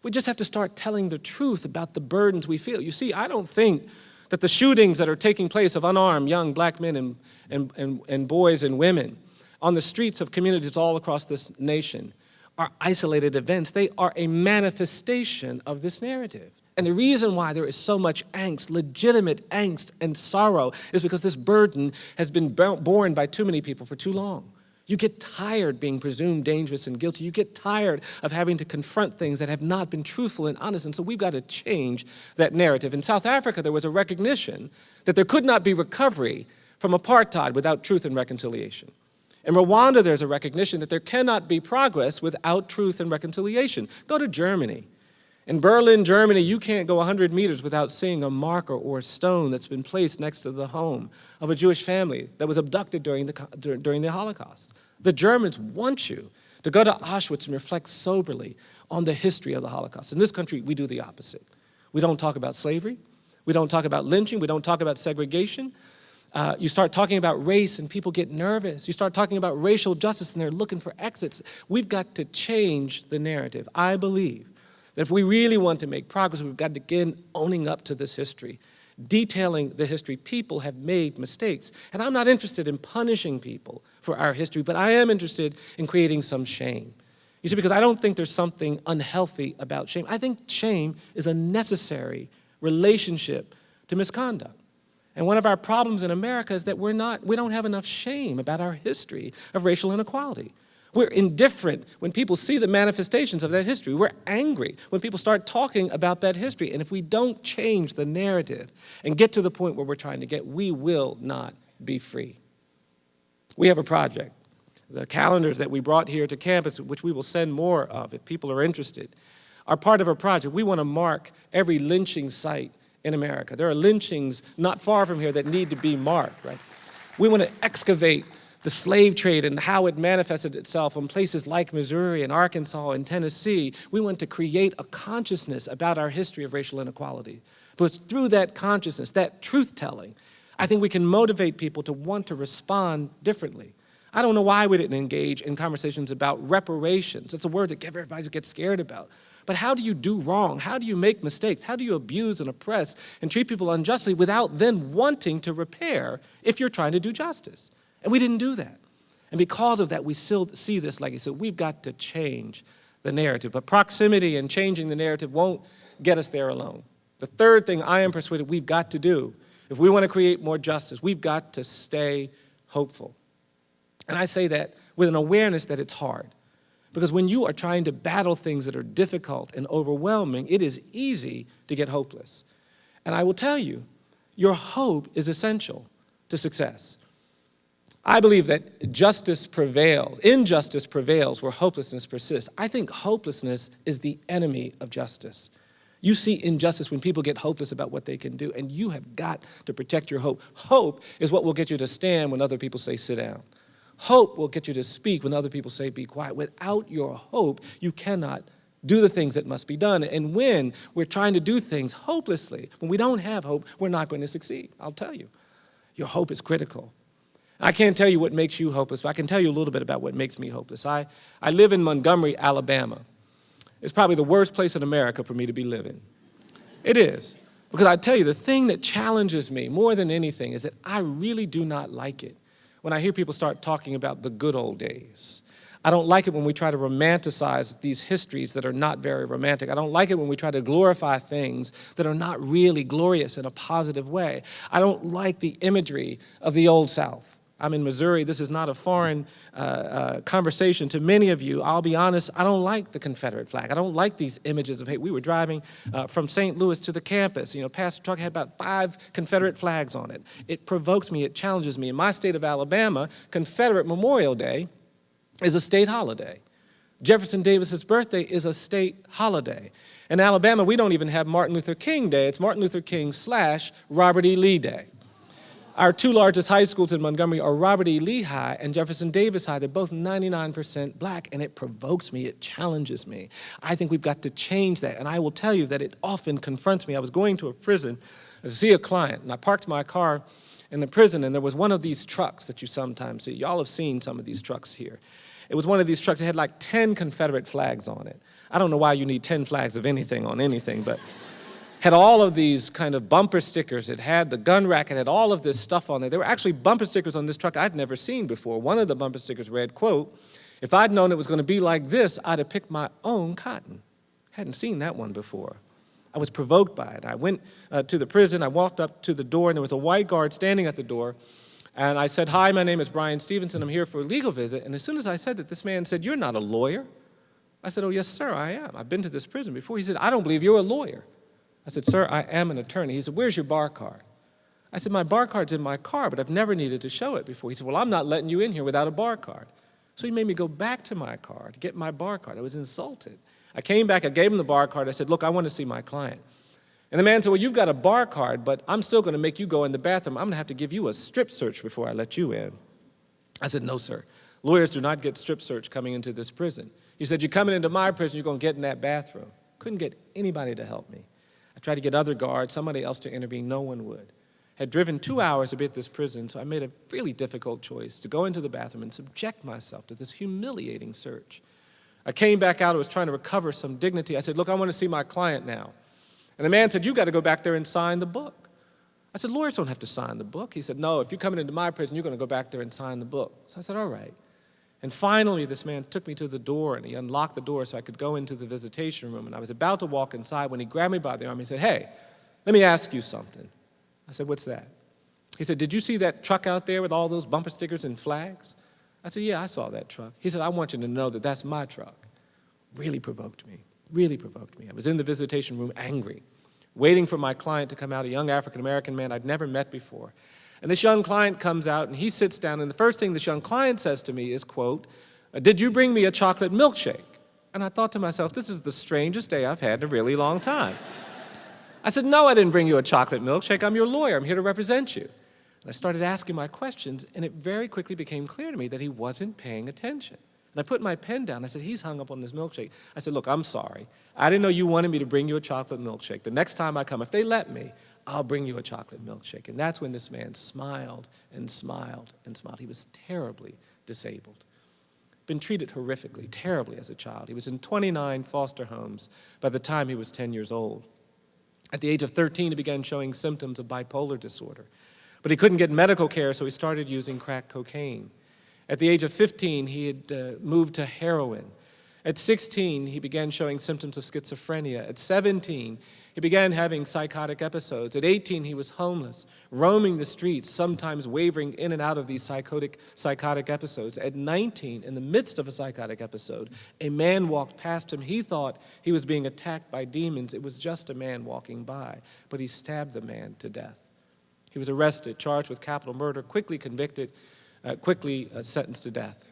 We just have to start telling the truth about the burdens we feel. You see, I don't think that the shootings that are taking place of unarmed young black men and boys and women on the streets of communities all across this nation are isolated events. They are a manifestation of this narrative. And the reason why there is so much angst, legitimate angst and sorrow, is because this burden has been borne by too many people for too long. You get tired being presumed dangerous and guilty. You get tired of having to confront things that have not been truthful and honest, and so we've got to change that narrative. In South Africa, there was a recognition that there could not be recovery from apartheid without truth and reconciliation. In Rwanda, there's a recognition that there cannot be progress without truth and reconciliation. Go to Germany. In Berlin, Germany, you can't go 100 meters without seeing a marker or a stone that's been placed next to the home of a Jewish family that was abducted during the Holocaust. The Germans want you to go to Auschwitz and reflect soberly on the history of the Holocaust. In this country, we do the opposite. We don't talk about slavery. We don't talk about lynching. We don't talk about segregation. You start talking about race and people get nervous. You start talking about racial justice and they're looking for exits. We've got to change the narrative. I believe that if we really want to make progress, we've got to begin owning up to this history, detailing the history. People have made mistakes. And I'm not interested in punishing people for our history, but I am interested in creating some shame. You see, because I don't think there's something unhealthy about shame. I think shame is a necessary relationship to misconduct. And one of our problems in America is that we don't have enough shame about our history of racial inequality. We're indifferent when people see the manifestations of that history. We're angry when people start talking about that history. And if we don't change the narrative and get to the point where we're trying to get, we will not be free. We have a project. The calendars that we brought here to campus, which we will send more of if people are interested, are part of a project. We want to mark every lynching site in America. There are lynchings not far from here that need to be marked, right? We want to excavate the slave trade and how it manifested itself in places like Missouri and Arkansas and Tennessee. We want to create a consciousness about our history of racial inequality. But it's through that consciousness, that truth-telling, I think we can motivate people to want to respond differently. I don't know why we didn't engage in conversations about reparations. It's a word that everybody gets scared about. But how do you do wrong? How do you make mistakes? How do you abuse and oppress and treat people unjustly without then wanting to repair if you're trying to do justice? And we didn't do that. And because of that, we still see this, like I said, we've got to change the narrative. But proximity and changing the narrative won't get us there alone. The third thing I am persuaded we've got to do, if we want to create more justice, we've got to stay hopeful. And I say that with an awareness that it's hard. Because when you are trying to battle things that are difficult and overwhelming, it is easy to get hopeless. And I will tell you, your hope is essential to success. I believe that injustice prevails where hopelessness persists. I think hopelessness is the enemy of justice. You see injustice when people get hopeless about what they can do, and you have got to protect your hope. Hope is what will get you to stand when other people say sit down. Hope will get you to speak when other people say be quiet. Without your hope, you cannot do the things that must be done. And when we're trying to do things hopelessly, when we don't have hope, we're not going to succeed. I'll tell you, your hope is critical. I can't tell you what makes you hopeless, but I can tell you a little bit about what makes me hopeless. I live in Montgomery, Alabama. It's probably the worst place in America for me to be living. It is. Because I tell you, the thing that challenges me more than anything is that I really do not like it when I hear people start talking about the good old days. I don't like it when we try to romanticize these histories that are not very romantic. I don't like it when we try to glorify things that are not really glorious in a positive way. I don't like the imagery of the Old South. I'm in Missouri. This is not a foreign conversation to many of you. I'll be honest, I don't like the Confederate flag. I don't like these images of hate. We were driving from St. Louis to the campus. You know, past the truck had about 5 Confederate flags on it. It provokes me. It challenges me. In my state of Alabama, Confederate Memorial Day is a state holiday. Jefferson Davis's birthday is a state holiday. In Alabama, we don't even have Martin Luther King Day. It's Martin Luther King / Robert E. Lee Day. Our 2 largest high schools in Montgomery are Robert E. Lee High and Jefferson Davis High. They're both 99% black, and it provokes me. It challenges me. I think we've got to change that, and I will tell you that it often confronts me. I was going to a prison to see a client, and I parked my car in the prison, and there was one of these trucks that you sometimes see. Y'all have seen some of these trucks here. It was one of these trucks that had like 10 Confederate flags on it. I don't know why you need 10 flags of anything on anything, but had all of these kind of bumper stickers. It had the gun rack. It had all of this stuff on there. There were actually bumper stickers on this truck I'd never seen before. One of the bumper stickers read, quote, "If I'd known it was going to be like this, I'd have picked my own cotton." Hadn't seen that one before. I was provoked by it. I went to the prison. I walked up to the door, and there was a white guard standing at the door. And I said, "Hi, my name is Bryan Stevenson. I'm here for a legal visit." And as soon as I said that, this man said, "You're not a lawyer." I said, "Oh, yes, sir, I am. I've been to this prison before." He said, "I don't believe you're a lawyer." I said, "Sir, I am an attorney." He said, "Where's your bar card?" I said, "My bar card's in my car, but I've never needed to show it before." He said, "Well, I'm not letting you in here without a bar card." So he made me go back to my car to get my bar card. I was insulted. I came back, I gave him the bar card. I said, "Look, I want to see my client." And the man said, "Well, you've got a bar card, but I'm still going to make you go in the bathroom. I'm going to have to give you a strip search before I let you in." I said, "No, sir. Lawyers do not get strip search coming into this prison." He said, "You're coming into my prison, you're going to get in that bathroom." Couldn't get anybody to help me. I tried to get other guards, somebody else to intervene, no one would. Had driven 2 hours to be at this prison, so I made a really difficult choice to go into the bathroom and subject myself to this humiliating search. I came back out, I was trying to recover some dignity. I said, "Look, I want to see my client now." And the man said, "You've got to go back there and sign the book." I said, "Lawyers don't have to sign the book." He said, "No, if you're coming into my prison, you're going to go back there and sign the book." So I said, "All right." And finally, this man took me to the door, and he unlocked the door so I could go into the visitation room. And I was about to walk inside when he grabbed me by the arm. He said, "Hey, let me ask you something." I said, "What's that?" He said, "Did you see that truck out there with all those bumper stickers and flags?" I said, "Yeah, I saw that truck." He said, "I want you to know that that's my truck." Really provoked me, really provoked me. I was in the visitation room angry, waiting for my client to come out, a young African-American man I'd never met before. And this young client comes out, and he sits down, and the first thing this young client says to me is, quote, "Did you bring me a chocolate milkshake?" And I thought to myself, this is the strangest day I've had in a really long time. I said, no, I didn't bring you a chocolate milkshake. I'm your lawyer. I'm here to represent you. And I started asking my questions, and it very quickly became clear to me that he wasn't paying attention. And I put my pen down. I said, he's hung up on this milkshake. I said, look, I'm sorry. I didn't know you wanted me to bring you a chocolate milkshake. The next time I come, if they let me, I'll bring you a chocolate milkshake. And that's when this man smiled and smiled and smiled. He was terribly disabled. Been treated horrifically, terribly as a child. He was in 29 foster homes by the time he was 10 years old. At the age of 13, he began showing symptoms of bipolar disorder. But he couldn't get medical care, so he started using crack cocaine. At the age of 15, he had moved to heroin. At 16, he began showing symptoms of schizophrenia. At 17, he began having psychotic episodes. At 18, he was homeless, roaming the streets, sometimes wavering in and out of these psychotic episodes. At 19, in the midst of a psychotic episode, a man walked past him. He thought he was being attacked by demons. It was just a man walking by, but he stabbed the man to death. He was arrested, charged with capital murder, quickly convicted, quickly sentenced to death.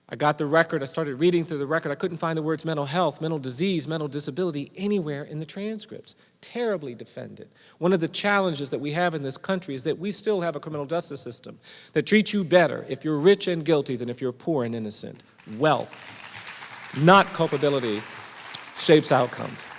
I got the record. I started reading through the record. I couldn't find the words mental health, mental disease, mental disability anywhere in the transcripts. Terribly defended. One of the challenges that we have in this country is that we still have a criminal justice system that treats you better if you're rich and guilty than if you're poor and innocent. Wealth, not culpability, shapes outcomes.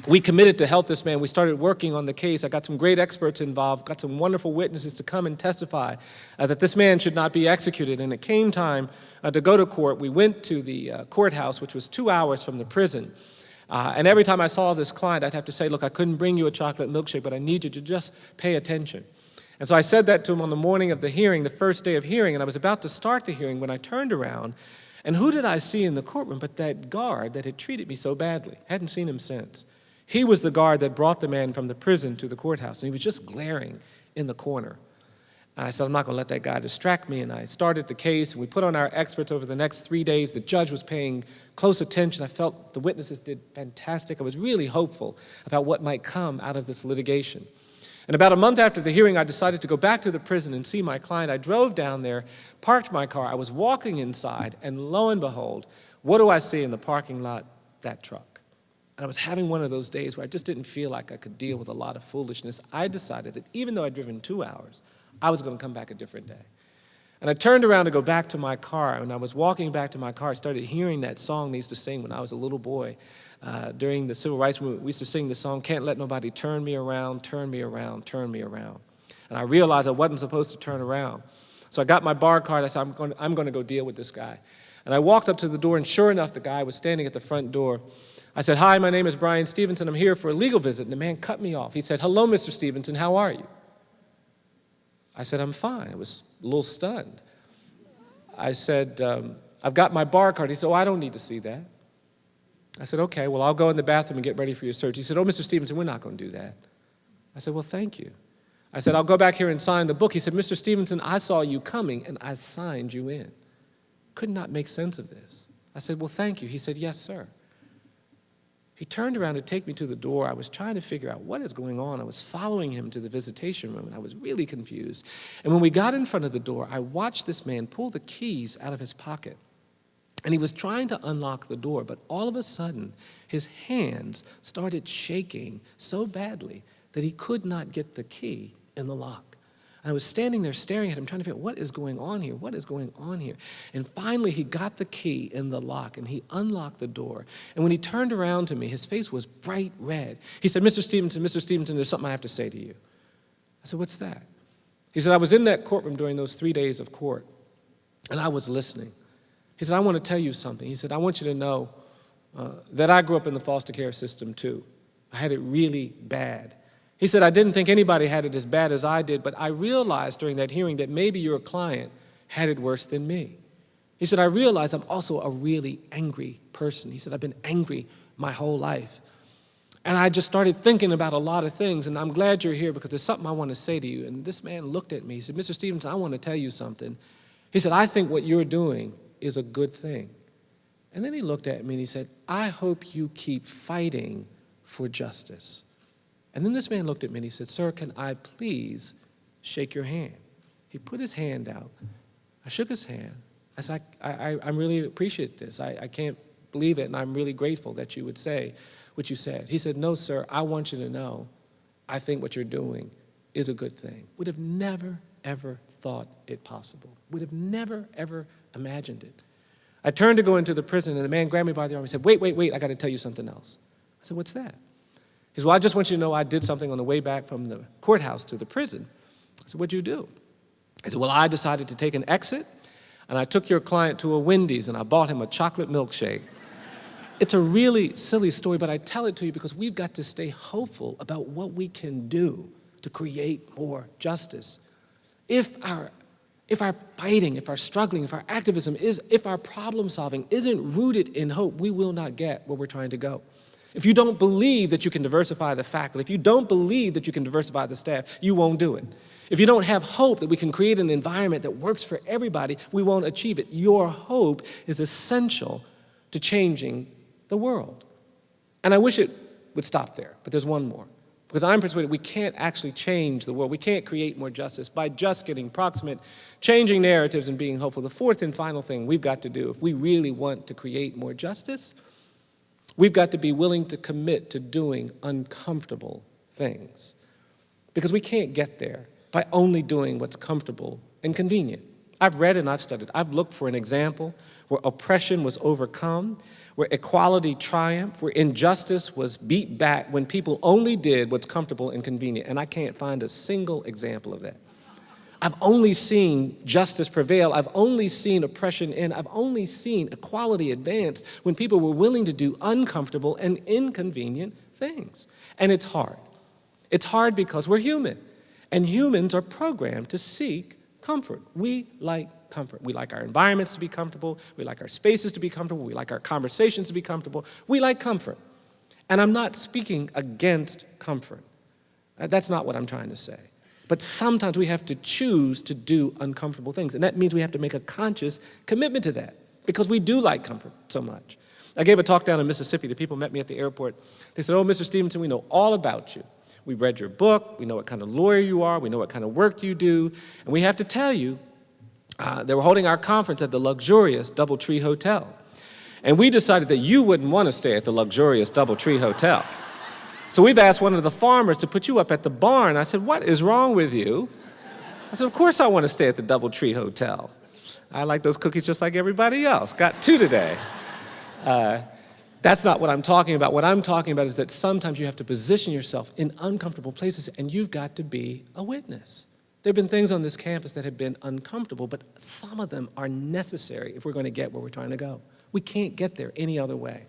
We committed to help this man. We started working on the case. I got some great experts involved, got some wonderful witnesses to come and testify that this man should not be executed. And it came time to go to court. We went to the courthouse, which was 2 hours from the prison. And every time I saw this client, I'd have to say, look, I couldn't bring you a chocolate milkshake, but I need you to just pay attention. And so I said that to him on the morning of the hearing, the first day of hearing, and I was about to start the hearing when I turned around, and who did I see in the courtroom but that guard that had treated me so badly? Hadn't seen him since. He was the guard that brought the man from the prison to the courthouse, and he was just glaring in the corner. And I said, I'm not going to let that guy distract me, and I started the case, and we put on our experts over the next 3 days. The judge was paying close attention. I felt the witnesses did fantastic. I was really hopeful about what might come out of this litigation. And about a month after the hearing, I decided to go back to the prison and see my client. I drove down there, parked my car. I was walking inside, and lo and behold, what do I see in the parking lot? That truck. And I was having one of those days where I just didn't feel like I could deal with a lot of foolishness. I decided that even though I'd driven 2 hours, I was going to come back a different day. And I turned around to go back to my car. And I was walking back to my car, I started hearing that song they used to sing when I was a little boy. During the civil rights movement, we used to sing the song, "Can't let nobody turn me around, turn me around, turn me around." And I realized I wasn't supposed to turn around. So I got my bar card. I said, I'm going to go deal with this guy. And I walked up to the door, and sure enough, the guy was standing at the front door. I said, hi, my name is Bryan Stevenson. I'm here for a legal visit. And the man cut me off. He said, hello, Mr. Stevenson. How are you? I said, I'm fine. I was a little stunned. I said, I've got my bar card. He said, oh, I don't need to see that. I said, okay, well, I'll go in the bathroom and get ready for your search. He said, oh, Mr. Stevenson, we're not going to do that. I said, well, thank you. I said, I'll go back here and sign the book. He said, Mr. Stevenson, I saw you coming, and I signed you in. Could not make sense of this. I said, well, thank you. He said, yes, sir. He turned around to take me to the door. I was trying to figure out what is going on. I was following him to the visitation room, and I was really confused. And when we got in front of the door, I watched this man pull the keys out of his pocket. And he was trying to unlock the door, but all of a sudden, his hands started shaking so badly that he could not get the key in the lock. And I was standing there staring at him, trying to figure out what is going on here, what is going on here. And finally, he got the key in the lock, and he unlocked the door. And when he turned around to me, his face was bright red. He said, Mr. Stevenson, there's something I have to say to you. I said, what's that? He said, I was in that courtroom during those 3 days of court, and I was listening. He said, I want to tell you something. He said, I want you to know that I grew up in the foster care system, too. I had it really bad. He said, I didn't think anybody had it as bad as I did, but I realized during that hearing that maybe your client had it worse than me. He said, I realized I'm also a really angry person. He said, I've been angry my whole life. And I just started thinking about a lot of things, and I'm glad you're here because there's something I want to say to you. And this man looked at me. He said, Mr. Stevenson, I want to tell you something. He said, I think what you're doing is a good thing. And then he looked at me and he said, I hope you keep fighting for justice. And then this man looked at me and he said, sir, can I please shake your hand? He put his hand out. I shook his hand. I said, I really appreciate this. I can't believe it, and I'm really grateful that you would say what you said. He said, no, sir, I want you to know I think what you're doing is a good thing. Would have never, ever thought it possible. Would have never, ever imagined it. I turned to go into the prison, and the man grabbed me by the arm and said, wait, I got to tell you something else. I said, what's that? He said, well, I just want you to know I did something on the way back from the courthouse to the prison. I said, what'd you do? He said, well, I decided to take an exit, and I took your client to a Wendy's, and I bought him a chocolate milkshake. It's a really silly story, but I tell it to you because we've got to stay hopeful about what we can do to create more justice. If our fighting, if our struggling, if our activism if our problem solving isn't rooted in hope, we will not get where we're trying to go. If you don't believe that you can diversify the faculty, if you don't believe that you can diversify the staff, you won't do it. If you don't have hope that we can create an environment that works for everybody, we won't achieve it. Your hope is essential to changing the world. And I wish it would stop there, but there's one more. Because I'm persuaded we can't actually change the world. We can't create more justice by just getting proximate, changing narratives, and being hopeful. The fourth and final thing we've got to do, if we really want to create more justice, we've got to be willing to commit to doing uncomfortable things. Because we can't get there by only doing what's comfortable and convenient. I've read and I've studied. I've looked for an example where oppression was overcome, where equality triumphed, where injustice was beat back when people only did what's comfortable and convenient. And I can't find a single example of that. I've only seen justice prevail. I've only seen oppression end. I've only seen equality advance when people were willing to do uncomfortable and inconvenient things. And it's hard. It's hard because we're human. And humans are programmed to seek comfort. We like comfort. We like our environments to be comfortable. We like our spaces to be comfortable. We like our conversations to be comfortable. We like comfort. And I'm not speaking against comfort. That's not what I'm trying to say. But sometimes we have to choose to do uncomfortable things. And that means we have to make a conscious commitment to that because we do like comfort so much. I gave a talk down in Mississippi. The people met me at the airport. They said, oh, Mr. Stevenson, we know all about you. We read your book. We know what kind of lawyer you are. We know what kind of work you do. And we have to tell you, they were holding our conference at the luxurious DoubleTree Hotel. And we decided that you wouldn't want to stay at the luxurious DoubleTree Hotel. So we've asked one of the farmers to put you up at the barn. I said, what is wrong with you? I said, of course I want to stay at the DoubleTree Hotel. I like those cookies just like everybody else. Got 2 today. That's not what I'm talking about. What I'm talking about is that sometimes you have to position yourself in uncomfortable places and you've got to be a witness. There have been things on this campus that have been uncomfortable, but some of them are necessary if we're going to get where we're trying to go. We can't get there any other way.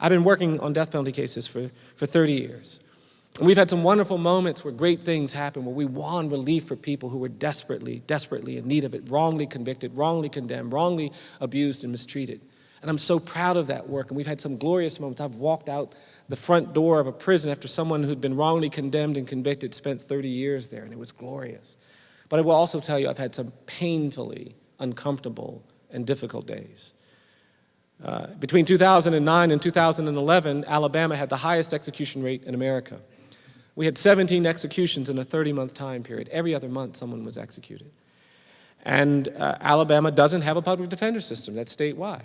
I've been working on death penalty cases for 30 years. And we've had some wonderful moments where great things happen, where we won relief for people who were desperately, desperately in need of it, wrongly convicted, wrongly condemned, wrongly abused and mistreated. And I'm so proud of that work. And we've had some glorious moments. I've walked out the front door of a prison after someone who'd been wrongly condemned and convicted spent 30 years there, and it was glorious. But I will also tell you I've had some painfully uncomfortable and difficult days. Between 2009 and 2011, Alabama had the highest execution rate in America. We had 17 executions in a 30-month time period. Every other month, someone was executed. And Alabama doesn't have a public defender system. That's statewide.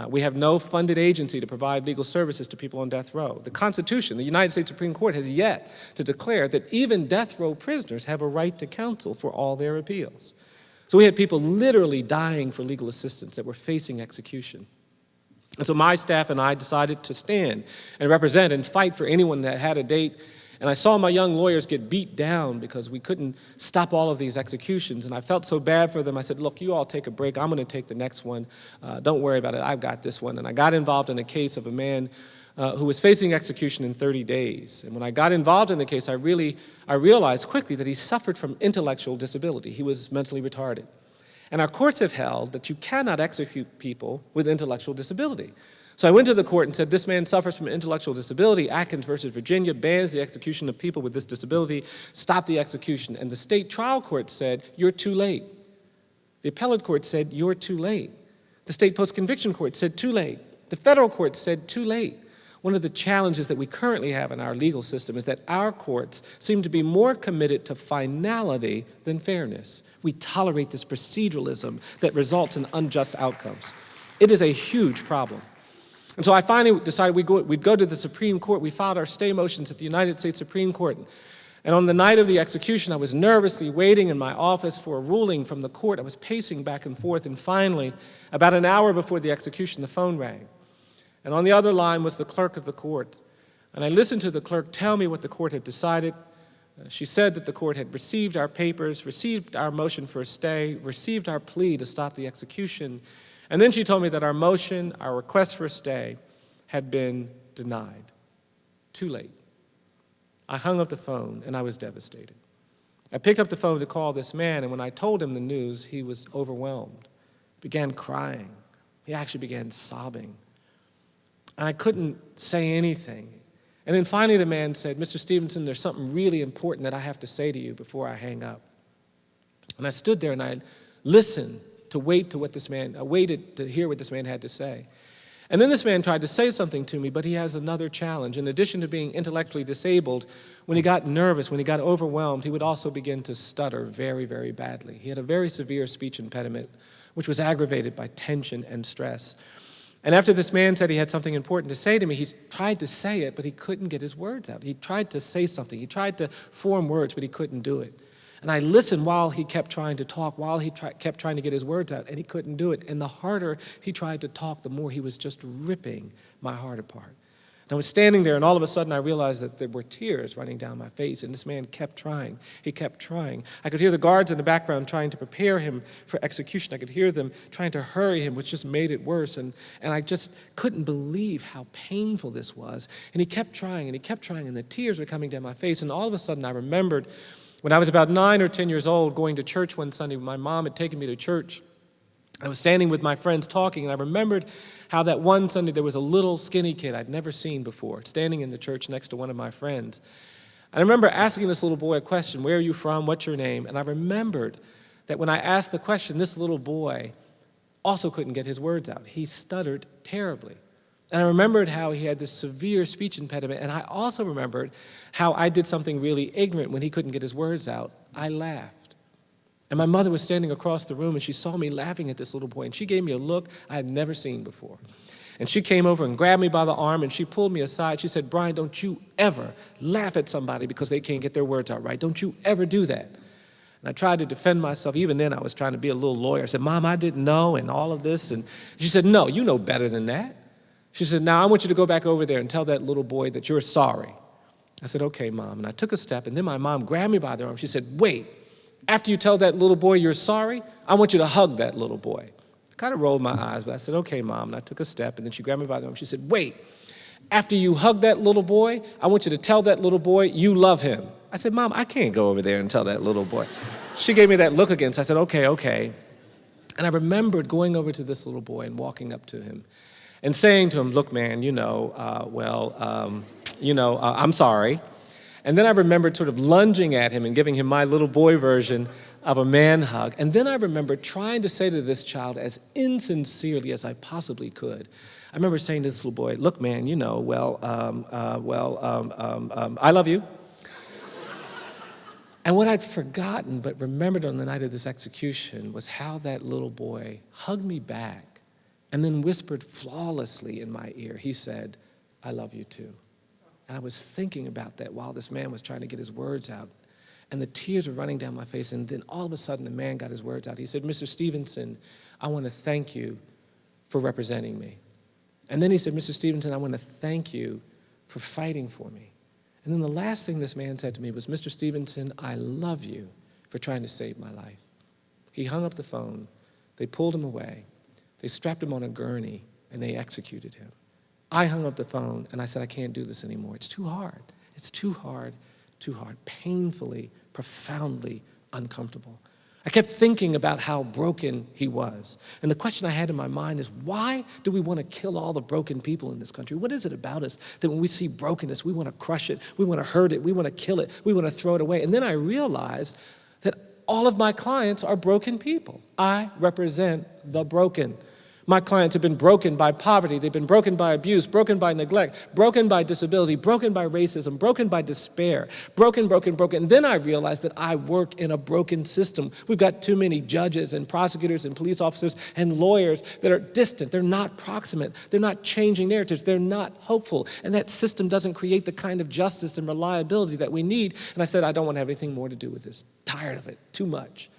We have no funded agency to provide legal services to people on death row. The Constitution, the United States Supreme Court, has yet to declare that even death row prisoners have a right to counsel for all their appeals. So we had people literally dying for legal assistance that were facing execution. And so my staff and I decided to stand and represent and fight for anyone that had a date. And I saw my young lawyers get beat down because we couldn't stop all of these executions. And I felt so bad for them. I said, look, you all take a break. I'm going to take the next one. Don't worry about it. I've got this one. And I got involved in a case of a man who was facing execution in 30 days. And when I got involved in the case, I realized quickly that he suffered from intellectual disability. He was mentally retarded. And our courts have held that you cannot execute people with intellectual disability. So I went to the court and said, this man suffers from intellectual disability. Atkins versus Virginia bans the execution of people with this disability. Stop the execution. And the state trial court said, you're too late. The appellate court said, you're too late. The state post-conviction court said, too late. The federal court said, too late. One of the challenges that we currently have in our legal system is that our courts seem to be more committed to finality than fairness. We tolerate this proceduralism that results in unjust outcomes. It is a huge problem. And so I finally decided we'd go to the Supreme Court. We filed our stay motions at the United States Supreme Court. And on the night of the execution, I was nervously waiting in my office for a ruling from the court. I was pacing back and forth, and finally, about an hour before the execution, the phone rang. And on the other line was the clerk of the court. And I listened to the clerk tell me what the court had decided. She said that the court had received our papers, received our motion for a stay, received our plea to stop the execution, and then she told me that our motion, our request for a stay, had been denied. Too late. I hung up the phone, and I was devastated. I picked up the phone to call this man, and when I told him the news, he was overwhelmed, began crying. He actually began sobbing. And I couldn't say anything. And then finally the man said, "Mr. Stevenson, there's something really important that I have to say to you before I hang up." And I stood there and I listened to waited to hear what this man had to say. And then this man tried to say something to me, but he has another challenge. In addition to being intellectually disabled, when he got nervous, when he got overwhelmed, he would also begin to stutter very, very badly. He had a very severe speech impediment, which was aggravated by tension and stress. And after this man said he had something important to say to me, he tried to say it, but he couldn't get his words out. He tried to say something. He tried to form words, but he couldn't do it. And I listened while he kept trying to talk, while he kept trying to get his words out, and he couldn't do it. And the harder he tried to talk, the more he was just ripping my heart apart. And I was standing there, and all of a sudden I realized that there were tears running down my face, and this man kept trying. He kept trying. I could hear the guards in the background trying to prepare him for execution. I could hear them trying to hurry him, which just made it worse. And I just couldn't believe how painful this was. And he kept trying, and he kept trying, and the tears were coming down my face. And all of a sudden I remembered when I was about 9 or 10 years old, going to church one Sunday. My mom had taken me to church. I was standing with my friends talking, and I remembered how that one Sunday there was a little skinny kid I'd never seen before, standing in the church next to one of my friends. I remember asking this little boy a question, "Where are you from? What's your name?" And I remembered that when I asked the question, this little boy also couldn't get his words out. He stuttered terribly. And I remembered how he had this severe speech impediment, and I also remembered how I did something really ignorant when he couldn't get his words out. I laughed. And my mother was standing across the room, and she saw me laughing at this little boy, and she gave me a look I had never seen before. And she came over and grabbed me by the arm, and she pulled me aside. She said, "Bryan, don't you ever laugh at somebody because they can't get their words out right. Don't you ever do that." And I tried to defend myself. Even then, I was trying to be a little lawyer. I said, "Mom, I didn't know," and all of this. And she said, "No, you know better than that." She said, "Now I want you to go back over there and tell that little boy that you're sorry." I said, "Okay, Mom." And I took a step, and then my mom grabbed me by the arm. She said, "Wait. After you tell that little boy you're sorry, I want you to hug that little boy." I kind of rolled my eyes, but I said, "Okay, Mom." And I took a step, and then she grabbed me by the arm. She said, "Wait. After you hug that little boy, I want you to tell that little boy you love him." I said, "Mom, I can't go over there and tell that little boy." She gave me that look again, so I said, "Okay." And I remembered going over to this little boy and walking up to him and saying to him, "Look, man, I'm sorry." And then I remembered sort of lunging at him and giving him my little boy version of a man hug. And then I remembered trying to say to this child as insincerely as I possibly could. I remember saying to this little boy, "Look, man, I love you." And what I'd forgotten but remembered on the night of this execution was how that little boy hugged me back and then whispered flawlessly in my ear. He said, "I love you too." And I was thinking about that while this man was trying to get his words out. And the tears were running down my face. And then all of a sudden, the man got his words out. He said, "Mr. Stevenson, I want to thank you for representing me." And then he said, "Mr. Stevenson, I want to thank you for fighting for me." And then the last thing this man said to me was, "Mr. Stevenson, I love you for trying to save my life." He hung up the phone. They pulled him away. They strapped him on a gurney, and they executed him. I hung up the phone, and I said, "I can't do this anymore. It's too hard. It's too hard, painfully, profoundly uncomfortable." I kept thinking about how broken he was. And the question I had in my mind is, why do we want to kill all the broken people in this country? What is it about us that when we see brokenness, we want to crush it, we want to hurt it, we want to kill it, we want to throw it away? And then I realized that all of my clients are broken people. I represent the broken. My clients have been broken by poverty, they've been broken by abuse, broken by neglect, broken by disability, broken by racism, broken by despair, broken. And then I realized that I work in a broken system. We've got too many judges and prosecutors and police officers and lawyers that are distant. They're not proximate. They're not changing narratives. They're not hopeful. And that system doesn't create the kind of justice and reliability that we need. And I said, I don't want to have anything more to do with this. Tired of it. Too much.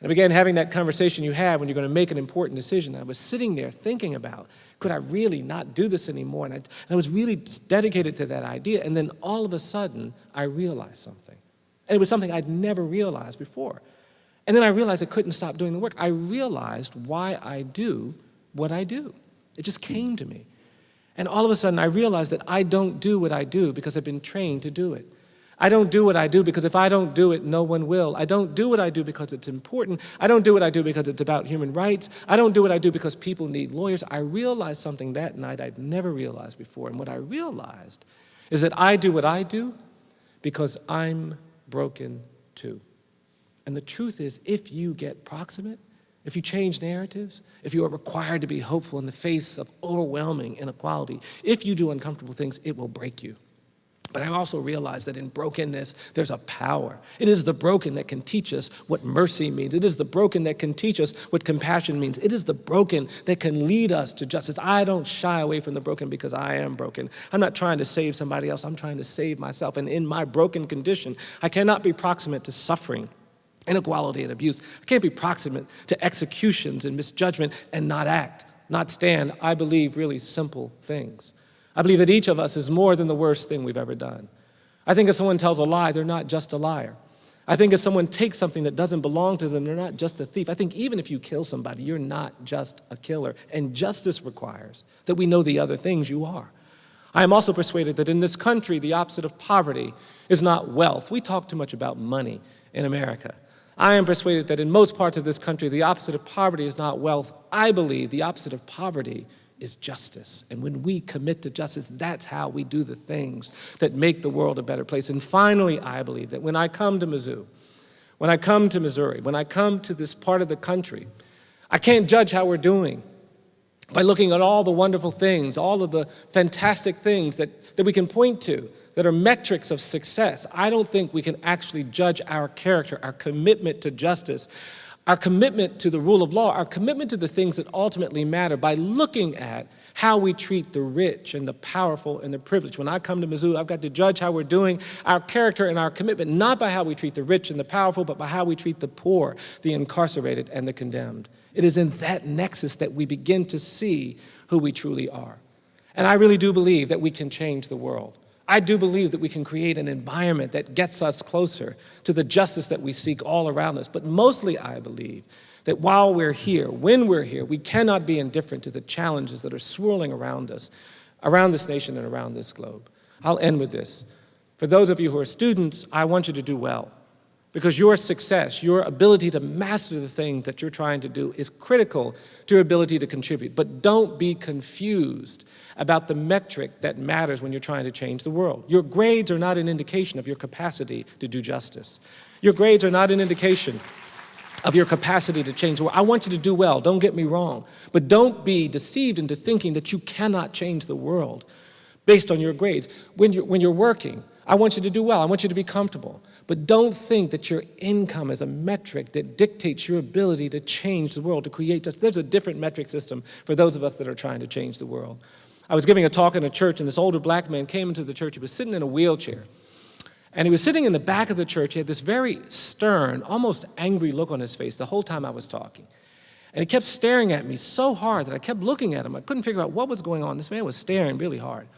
And I began having that conversation you have when you're going to make an important decision. I was sitting there thinking about, could I really not do this anymore? And I was really dedicated to that idea. And then all of a sudden, I realized something. And it was something I'd never realized before. And then I realized I couldn't stop doing the work. I realized why I do what I do. It just came to me. And all of a sudden, I realized that I don't do what I do because I've been trained to do it. I don't do what I do because if I don't do it, no one will. I don't do what I do because it's important. I don't do what I do because it's about human rights. I don't do what I do because people need lawyers. I realized something that night I'd never realized before. And what I realized is that I do what I do because I'm broken too. And the truth is, if you get proximate, if you change narratives, if you are required to be hopeful in the face of overwhelming inequality, if you do uncomfortable things, it will break you. But I also realize that in brokenness, there's a power. It is the broken that can teach us what mercy means. It is the broken that can teach us what compassion means. It is the broken that can lead us to justice. I don't shy away from the broken because I am broken. I'm not trying to save somebody else. I'm trying to save myself. And in my broken condition, I cannot be proximate to suffering, inequality, and abuse. I can't be proximate to executions and misjudgment and not act, not stand, I believe, really simple things. I believe that each of us is more than the worst thing we've ever done. I think if someone tells a lie, they're not just a liar. I think if someone takes something that doesn't belong to them, they're not just a thief. I think even if you kill somebody, you're not just a killer. And justice requires that we know the other things you are. I am also persuaded that in this country, the opposite of poverty is not wealth. We talk too much about money in America. I am persuaded that in most parts of this country, the opposite of poverty is not wealth. I believe the opposite of poverty is justice. And when we commit to justice, that's how we do the things that make the world a better place. And finally, I believe that when I come to Mizzou, when I come to Missouri, when I come to this part of the country, I can't judge how we're doing by looking at all the wonderful things, all of the fantastic things that we can point to that are metrics of success. I don't think we can actually judge our character, our commitment to justice, our commitment to the rule of law, our commitment to the things that ultimately matter by looking at how we treat the rich and the powerful and the privileged. When I come to Mizzou, I've got to judge how we're doing, our character and our commitment, not by how we treat the rich and the powerful, but by how we treat the poor, the incarcerated, and the condemned. It is in that nexus that we begin to see who we truly are. And I really do believe that we can change the world. I do believe that we can create an environment that gets us closer to the justice that we seek all around us. But mostly I believe that while we're here, when we're here, we cannot be indifferent to the challenges that are swirling around us, around this nation and around this globe. I'll end with this. For those of you who are students, I want you to do well, because your success, your ability to master the things that you're trying to do is critical to your ability to contribute. But don't be confused about the metric that matters when you're trying to change the world. Your grades are not an indication of your capacity to do justice. Your grades are not an indication of your capacity to change the world. I want you to do well, don't get me wrong, but don't be deceived into thinking that you cannot change the world based on your grades. When you're working, I want you to do well, I want you to be comfortable, but don't think that your income is a metric that dictates your ability to change the world, to create justice. There's a different metric system for those of us that are trying to change the world. I was giving a talk in a church, and this older black man came into the church. He was sitting in a wheelchair. And he was sitting in the back of the church. He had this very stern, almost angry look on his face the whole time I was talking. And he kept staring at me so hard that I kept looking at him. I couldn't figure out what was going on. This man was staring really hard.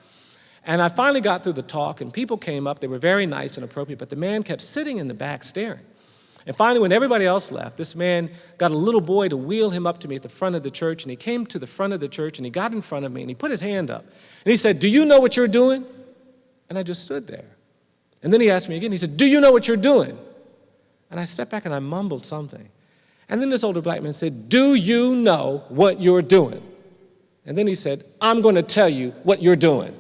And I finally got through the talk, and people came up. They were very nice and appropriate, but the man kept sitting in the back staring. And finally, when everybody else left, this man got a little boy to wheel him up to me at the front of the church, and he came to the front of the church, and he got in front of me, and he put his hand up. And he said, "Do you know what you're doing?" And I just stood there. And then he asked me again, he said, "Do you know what you're doing?" And I stepped back and I mumbled something. And then this older black man said, "Do you know what you're doing?" And then he said, "I'm going to tell you what you're doing."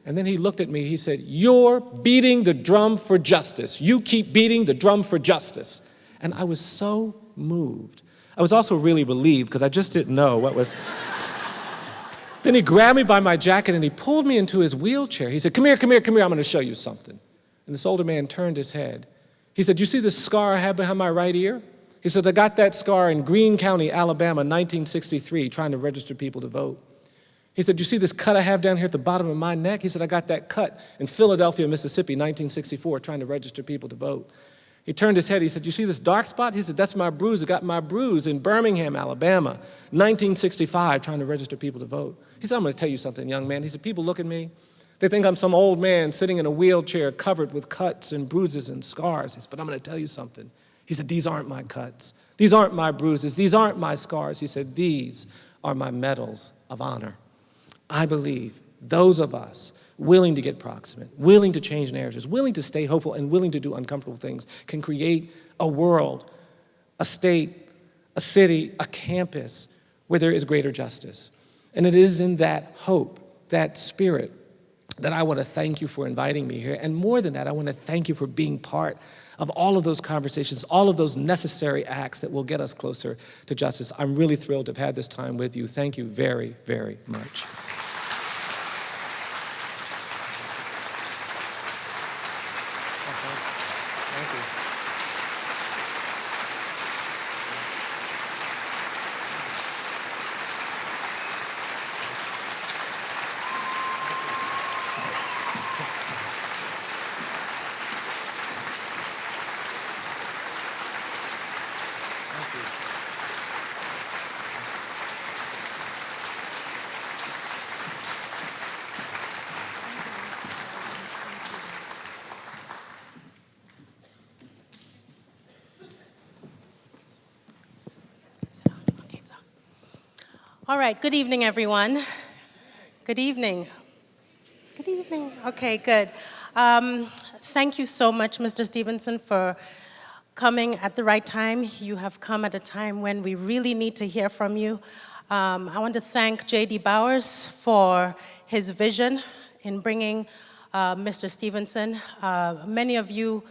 And then he looked at me, he said, "You're beating the drum for justice. You keep beating the drum for justice." And I was so moved. I was also really relieved because I just didn't know what was. Then he grabbed me by my jacket and he pulled me into his wheelchair. He said, come here, I'm going to show you something. And this older man turned his head. He said, you see this scar I have behind my right ear? He said, I got that scar in Greene County, Alabama, 1963, trying to register people to vote. He said, you see this cut I have down here at the bottom of my neck? He said, I got that cut in Philadelphia, Mississippi, 1964, trying to register people to vote. He turned his head, he said, you see this dark spot? He said, that's my bruise. I got my bruise in Birmingham, Alabama, 1965, trying to register people to vote. He said, I'm going to tell you something, young man. He said, people look at me, they think I'm some old man sitting in a wheelchair covered with cuts and bruises and scars. He said, but I'm going to tell you something. He said, these aren't my cuts. These aren't my bruises. These aren't my scars. He said, these are my medals of honor. I believe those of us willing to get proximate, willing to change narratives, willing to stay hopeful, and willing to do uncomfortable things can create a world, a state, a city, a campus where there is greater justice. And it is in that hope, that spirit, that I want to thank you for inviting me here. And more than that, I want to thank you for being part of all of those conversations, all of those necessary acts that will get us closer to justice. I'm really thrilled to have had this time with you. Thank you very, very much. All right, good evening, everyone. Good evening. Good evening. Okay, good. Thank you so much, Mr. Stevenson, for coming at the right time. You have come at a time when we really need to hear from you. I want to thank J.D. Bowers for his vision in bringing Mr. Stevenson. Many of you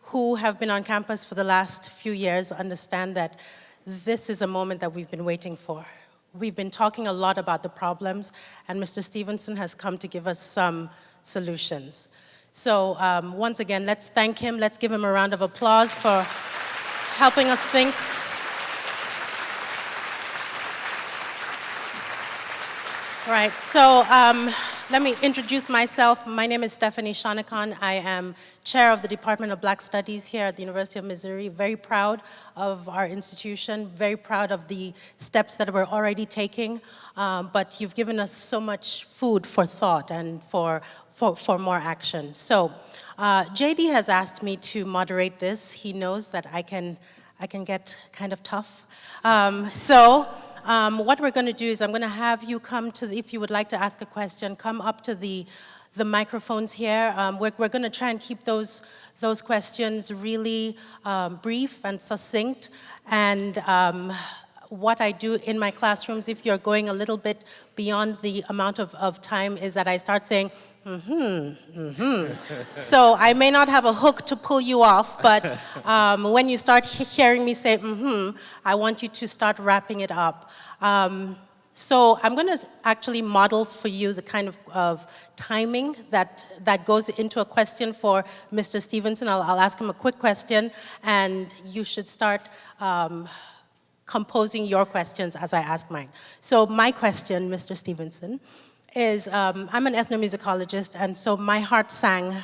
who have been on campus for the last few years understand that this is a moment that we've been waiting for. We've been talking a lot about the problems, and Mr. Stevenson has come to give us some solutions. So once again, let's thank him. Let's give him a round of applause for helping us think. All right, so let me introduce myself. My name is Stephanie Shanakan. I am chair of the Department of Black Studies here at the University of Missouri. Very proud of our institution, very proud of the steps that we're already taking. But you've given us so much food for thought and for more action. So JD has asked me to moderate this. He knows that I can get kind of tough. What we're going to do is I'm going to have you come to, if you would like to ask a question, come up to the microphones here. We're going to try and keep those questions really brief and succinct. And what I do in my classrooms, if you're going a little bit beyond the amount of time, is that I start saying, So I may not have a hook to pull you off, but when you start hearing me say, I want you to start wrapping it up. So I'm going to actually model for you the kind of timing that goes into a question for Mr. Stevenson. I'll ask him a quick question, and you should start composing your questions as I ask mine. So my question, Mr. Stevenson, is I'm an ethnomusicologist, and so my heart sang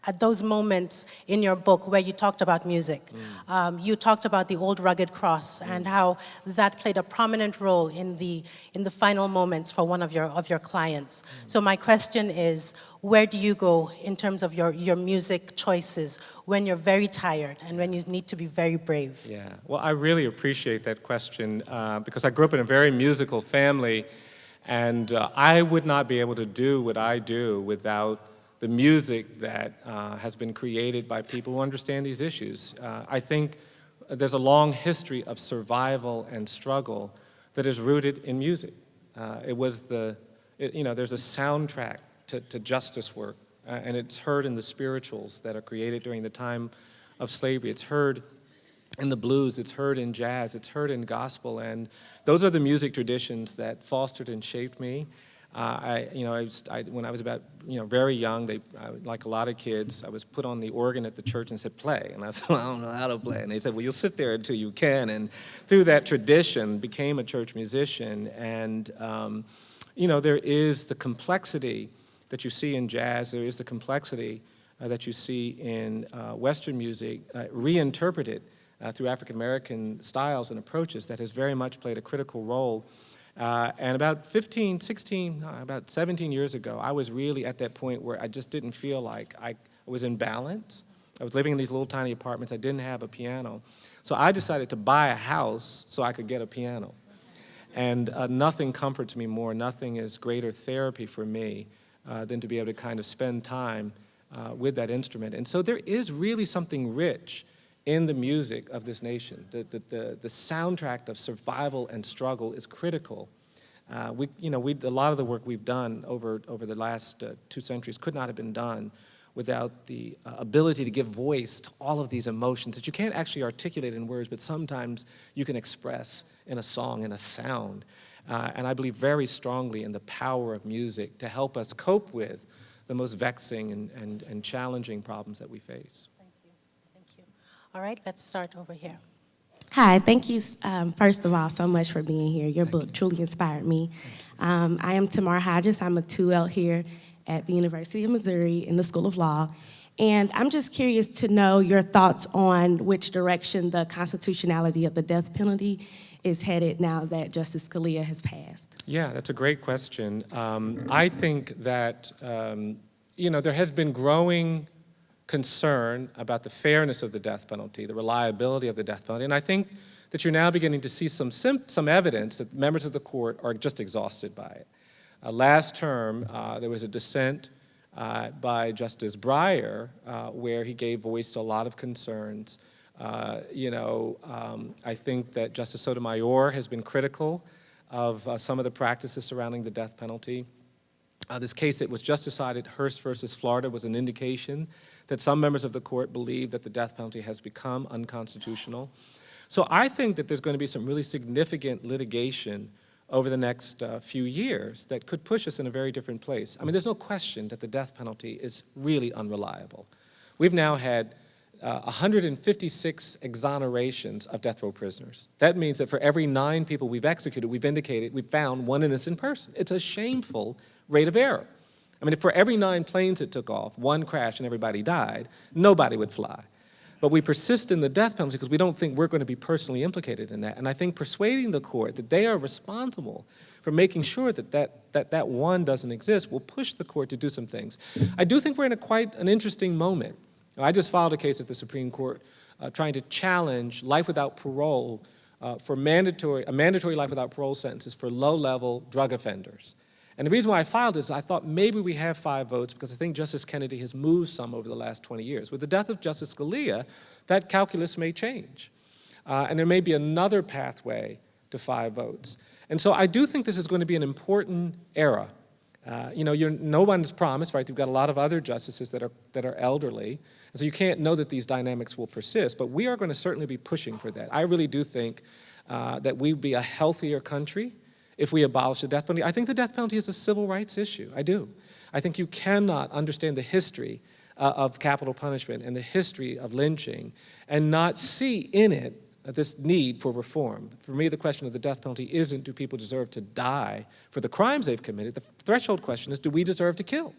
at those moments in your book where you talked about music. You talked about the old rugged cross and how that played a prominent role in the final moments for one of your clients. So my question is, where do you go in terms of your music choices when you're very tired and when you need to be very brave? Yeah, well, I really appreciate that question because I grew up in a very musical family, and I would not be able to do what I do without the music that has been created by people who understand these issues. I think there's a long history of survival and struggle that is rooted in music. There's a soundtrack to justice work, and it's heard in the spirituals that are created during the time of slavery. It's heard in the blues, it's heard in jazz, it's heard in gospel, and those are the music traditions that fostered and shaped me. When I was about, very young, like a lot of kids, I was put on the organ at the church and said, play. And I said, well, I don't know how to play. And they said, well, you'll sit there until you can. And through that tradition, became a church musician. And, there is the complexity that you see in jazz. There is the complexity that you see in Western music, reinterpreted through African-American styles and approaches that has very much played a critical role. And about 17 years ago, I was really at that point where I just didn't feel like I was in balance. I was living in these little tiny apartments. I didn't have a piano. So I decided to buy a house so I could get a piano. And nothing comforts me more, nothing is greater therapy for me than to be able to kind of spend time with that instrument. And so there is really something rich in the music of this nation. The soundtrack of survival and struggle is critical. A lot of the work we've done over the last 2 centuries could not have been done without the ability to give voice to all of these emotions that you can't actually articulate in words, but sometimes you can express in a song, in a sound. And I believe very strongly in the power of music to help us cope with the most vexing and challenging problems that we face. All right, let's start over here. Hi, thank you, first of all, so much for being here. Your book truly inspired me. I am Tamar Hodges. I'm a 2L here at the University of Missouri in the School of Law. And I'm just curious to know your thoughts on which direction the constitutionality of the death penalty is headed now that Justice Scalia has passed. Yeah, that's a great question. I think that, there has been growing concern about the fairness of the death penalty, the reliability of the death penalty, and I think that you're now beginning to see some evidence that members of the court are just exhausted by it. Last term, there was a dissent by Justice Breyer where he gave voice to a lot of concerns. I think that Justice Sotomayor has been critical of some of the practices surrounding the death penalty. This case that was just decided, Hearst versus Florida, was an indication that some members of the court believe that the death penalty has become unconstitutional. So I think that there's going to be some really significant litigation over the next few years that could push us in a very different place. I mean, there's no question that the death penalty is really unreliable. We've now had 156 exonerations of death row prisoners. That means that for every 9 people we've executed, we've found 1 innocent person. It's a shameful rate of error. I mean, if for every 9 planes that took off, 1 crashed and everybody died, nobody would fly. But we persist in the death penalty because we don't think we're going to be personally implicated in that. And I think persuading the court that they are responsible for making sure that one doesn't exist will push the court to do some things. I do think we're in quite an interesting moment. I just filed a case at the Supreme Court trying to challenge life without parole for mandatory life without parole sentences for low-level drug offenders. And the reason why I filed is I thought maybe we have 5 votes because I think Justice Kennedy has moved some over the last 20 years. With the death of Justice Scalia, that calculus may change. And there may be another pathway to 5 votes. And so I do think this is going to be an important era. No one's promised, right? You've got a lot of other justices that are elderly. And so you can't know that these dynamics will persist. But we are going to certainly be pushing for that. I really do think that we'd be a healthier country if we abolish the death penalty. I think the death penalty is a civil rights issue. I do. I think you cannot understand the history of capital punishment and the history of lynching and not see in it this need for reform. For me, the question of the death penalty isn't do people deserve to die for the crimes they've committed. The threshold question is do we deserve to kill?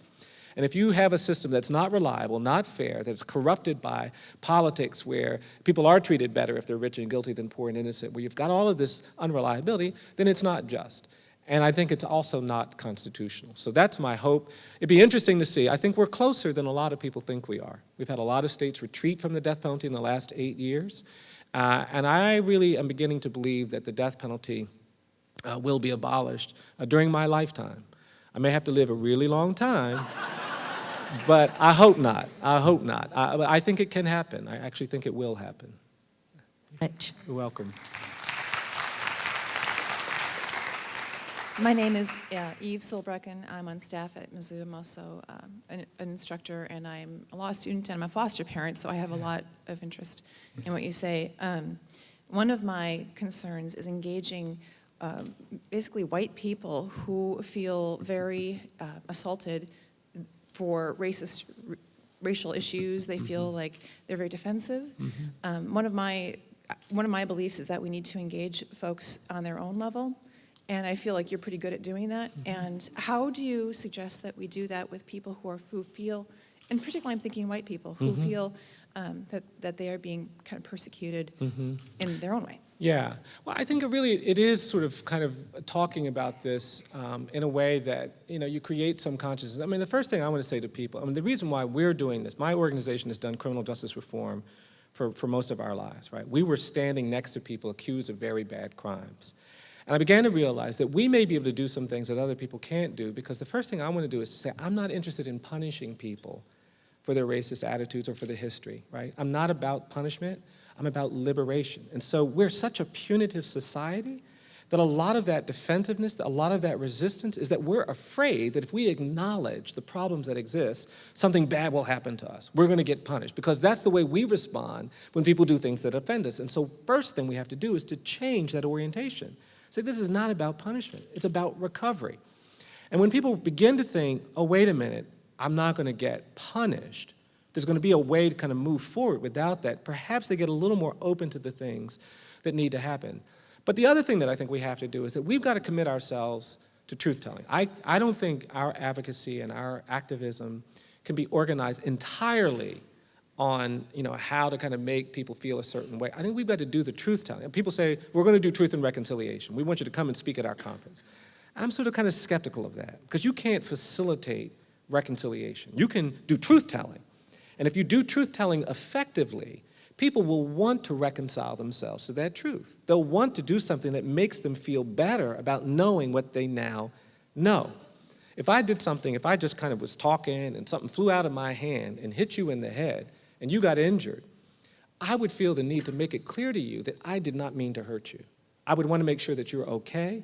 And if you have a system that's not reliable, not fair, that's corrupted by politics where people are treated better if they're rich and guilty than poor and innocent, where you've got all of this unreliability, then it's not just. And I think it's also not constitutional. So that's my hope. It'd be interesting to see. I think we're closer than a lot of people think we are. We've had a lot of states retreat from the death penalty in the last 8 years. And I really am beginning to believe that the death penalty will be abolished during my lifetime. I may have to live a really long time, but I hope not. I hope not. But I think it can happen. I actually think it will happen. You're welcome. My name is Eve Solbrecken. I'm on staff at Mizzou. I'm also an instructor, and I'm a law student, and I'm a foster parent, so I have a lot of interest in what you say. One of my concerns is engaging basically white people who feel very assaulted for racial issues. They feel like they're very defensive. One of my beliefs is that we need to engage folks on their own level. And I feel like you're pretty good at doing that. And how do you suggest that we do that with people who feel, and particularly I'm thinking white people, who feel that they are being kind of persecuted in their own way? Yeah, well, I think it is sort of kind of talking about this in a way that, you create some consciousness. I mean, the first thing I want to say to people, the reason why we're doing this, my organization has done criminal justice reform for most of our lives, right? We were standing next to people accused of very bad crimes. And I began to realize that we may be able to do some things that other people can't do, because the first thing I want to do is to say, I'm not interested in punishing people for their racist attitudes or for their history, right? I'm not about punishment, I'm about liberation. And so we're such a punitive society that a lot of that defensiveness, a lot of that resistance is that we're afraid that if we acknowledge the problems that exist, something bad will happen to us. We're going to get punished, because that's the way we respond when people do things that offend us. And so first thing we have to do is to change that orientation. Say, this is not about punishment, it's about recovery. And when people begin to think, oh, wait a minute, I'm not going to get punished, there's going to be a way to kind of move forward without that, perhaps they get a little more open to the things that need to happen. But the other thing that I think we have to do is that we've got to commit ourselves to truth-telling. I don't think our advocacy and our activism can be organized entirely on how to kind of make people feel a certain way. I think we've got to do the truth-telling. People say, we're going to do truth and reconciliation. We want you to come and speak at our conference. I'm sort of kind of skeptical of that, because you can't facilitate reconciliation. You can do truth-telling. And if you do truth-telling effectively, people will want to reconcile themselves to that truth. They'll want to do something that makes them feel better about knowing what they now know. If I did something, if I just kind of was talking and something flew out of my hand and hit you in the head and you got injured, I would feel the need to make it clear to you that I did not mean to hurt you. I would want to make sure that you're okay.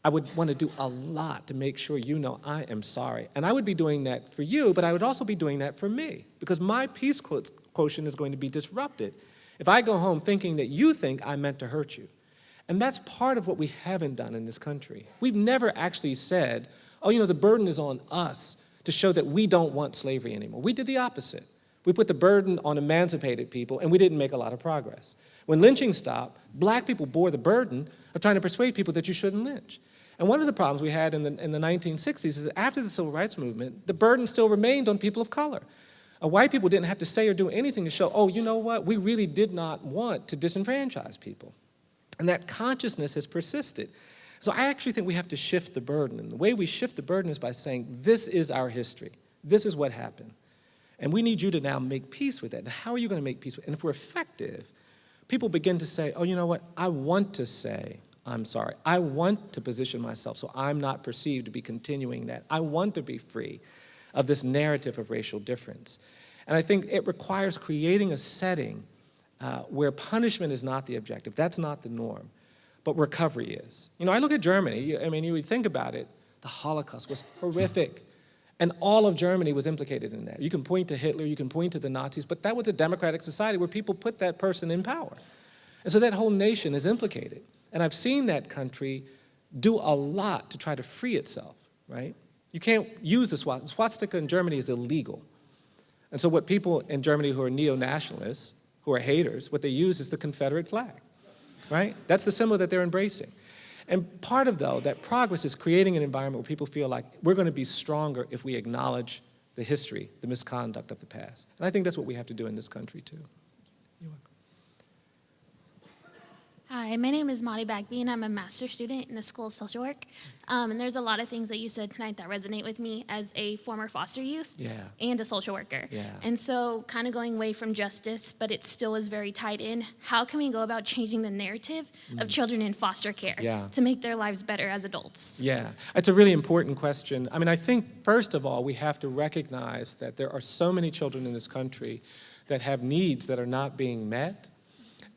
I would want to do a lot to make sure you know I am sorry. And I would be doing that for you, but I would also be doing that for me, because my peace quotient is going to be disrupted if I go home thinking that you think I meant to hurt you. And that's part of what we haven't done in this country. We've never actually said, oh, the burden is on us to show that we don't want slavery anymore. We did the opposite. We put the burden on emancipated people, and we didn't make a lot of progress. When lynching stopped, black people bore the burden of trying to persuade people that you shouldn't lynch. And one of the problems we had in the 1960s is that after the Civil Rights Movement, the burden still remained on people of color. White people didn't have to say or do anything to show, oh, you know what, we really did not want to disenfranchise people. And that consciousness has persisted. So I actually think we have to shift the burden. And the way we shift the burden is by saying, this is our history. This is what happened. And we need you to now make peace with that. And how are you going to make peace with it? And if we're effective, people begin to say, oh, you know what, I want to say I'm sorry. I want to position myself so I'm not perceived to be continuing that. I want to be free of this narrative of racial difference. And I think it requires creating a setting where punishment is not the objective. That's not the norm. But recovery is. I look at Germany. You would think about it. The Holocaust was horrific. And all of Germany was implicated in that. You can point to Hitler, you can point to the Nazis, but that was a democratic society where people put that person in power. And so that whole nation is implicated. And I've seen that country do a lot to try to free itself, right? You can't use the swastika in Germany is illegal. And so what people in Germany who are neo-nationalists, who are haters, what they use is the Confederate flag, right? That's the symbol that they're embracing. And part of, though, that progress is creating an environment where people feel like we're going to be stronger if we acknowledge the history, the misconduct of the past. And I think that's what we have to do in this country, too. You're welcome. Hi, my name is Madi Bagby, and I'm a master's student in the School of Social Work. And there's a lot of things that you said tonight that resonate with me as a former foster youth and a social worker. And so kind of going away from justice, but it still is very tied in. How can we go about changing the narrative of children in foster care to make their lives better as adults? Yeah, it's a really important question. I think, first of all, we have to recognize that there are so many children in this country that have needs that are not being met.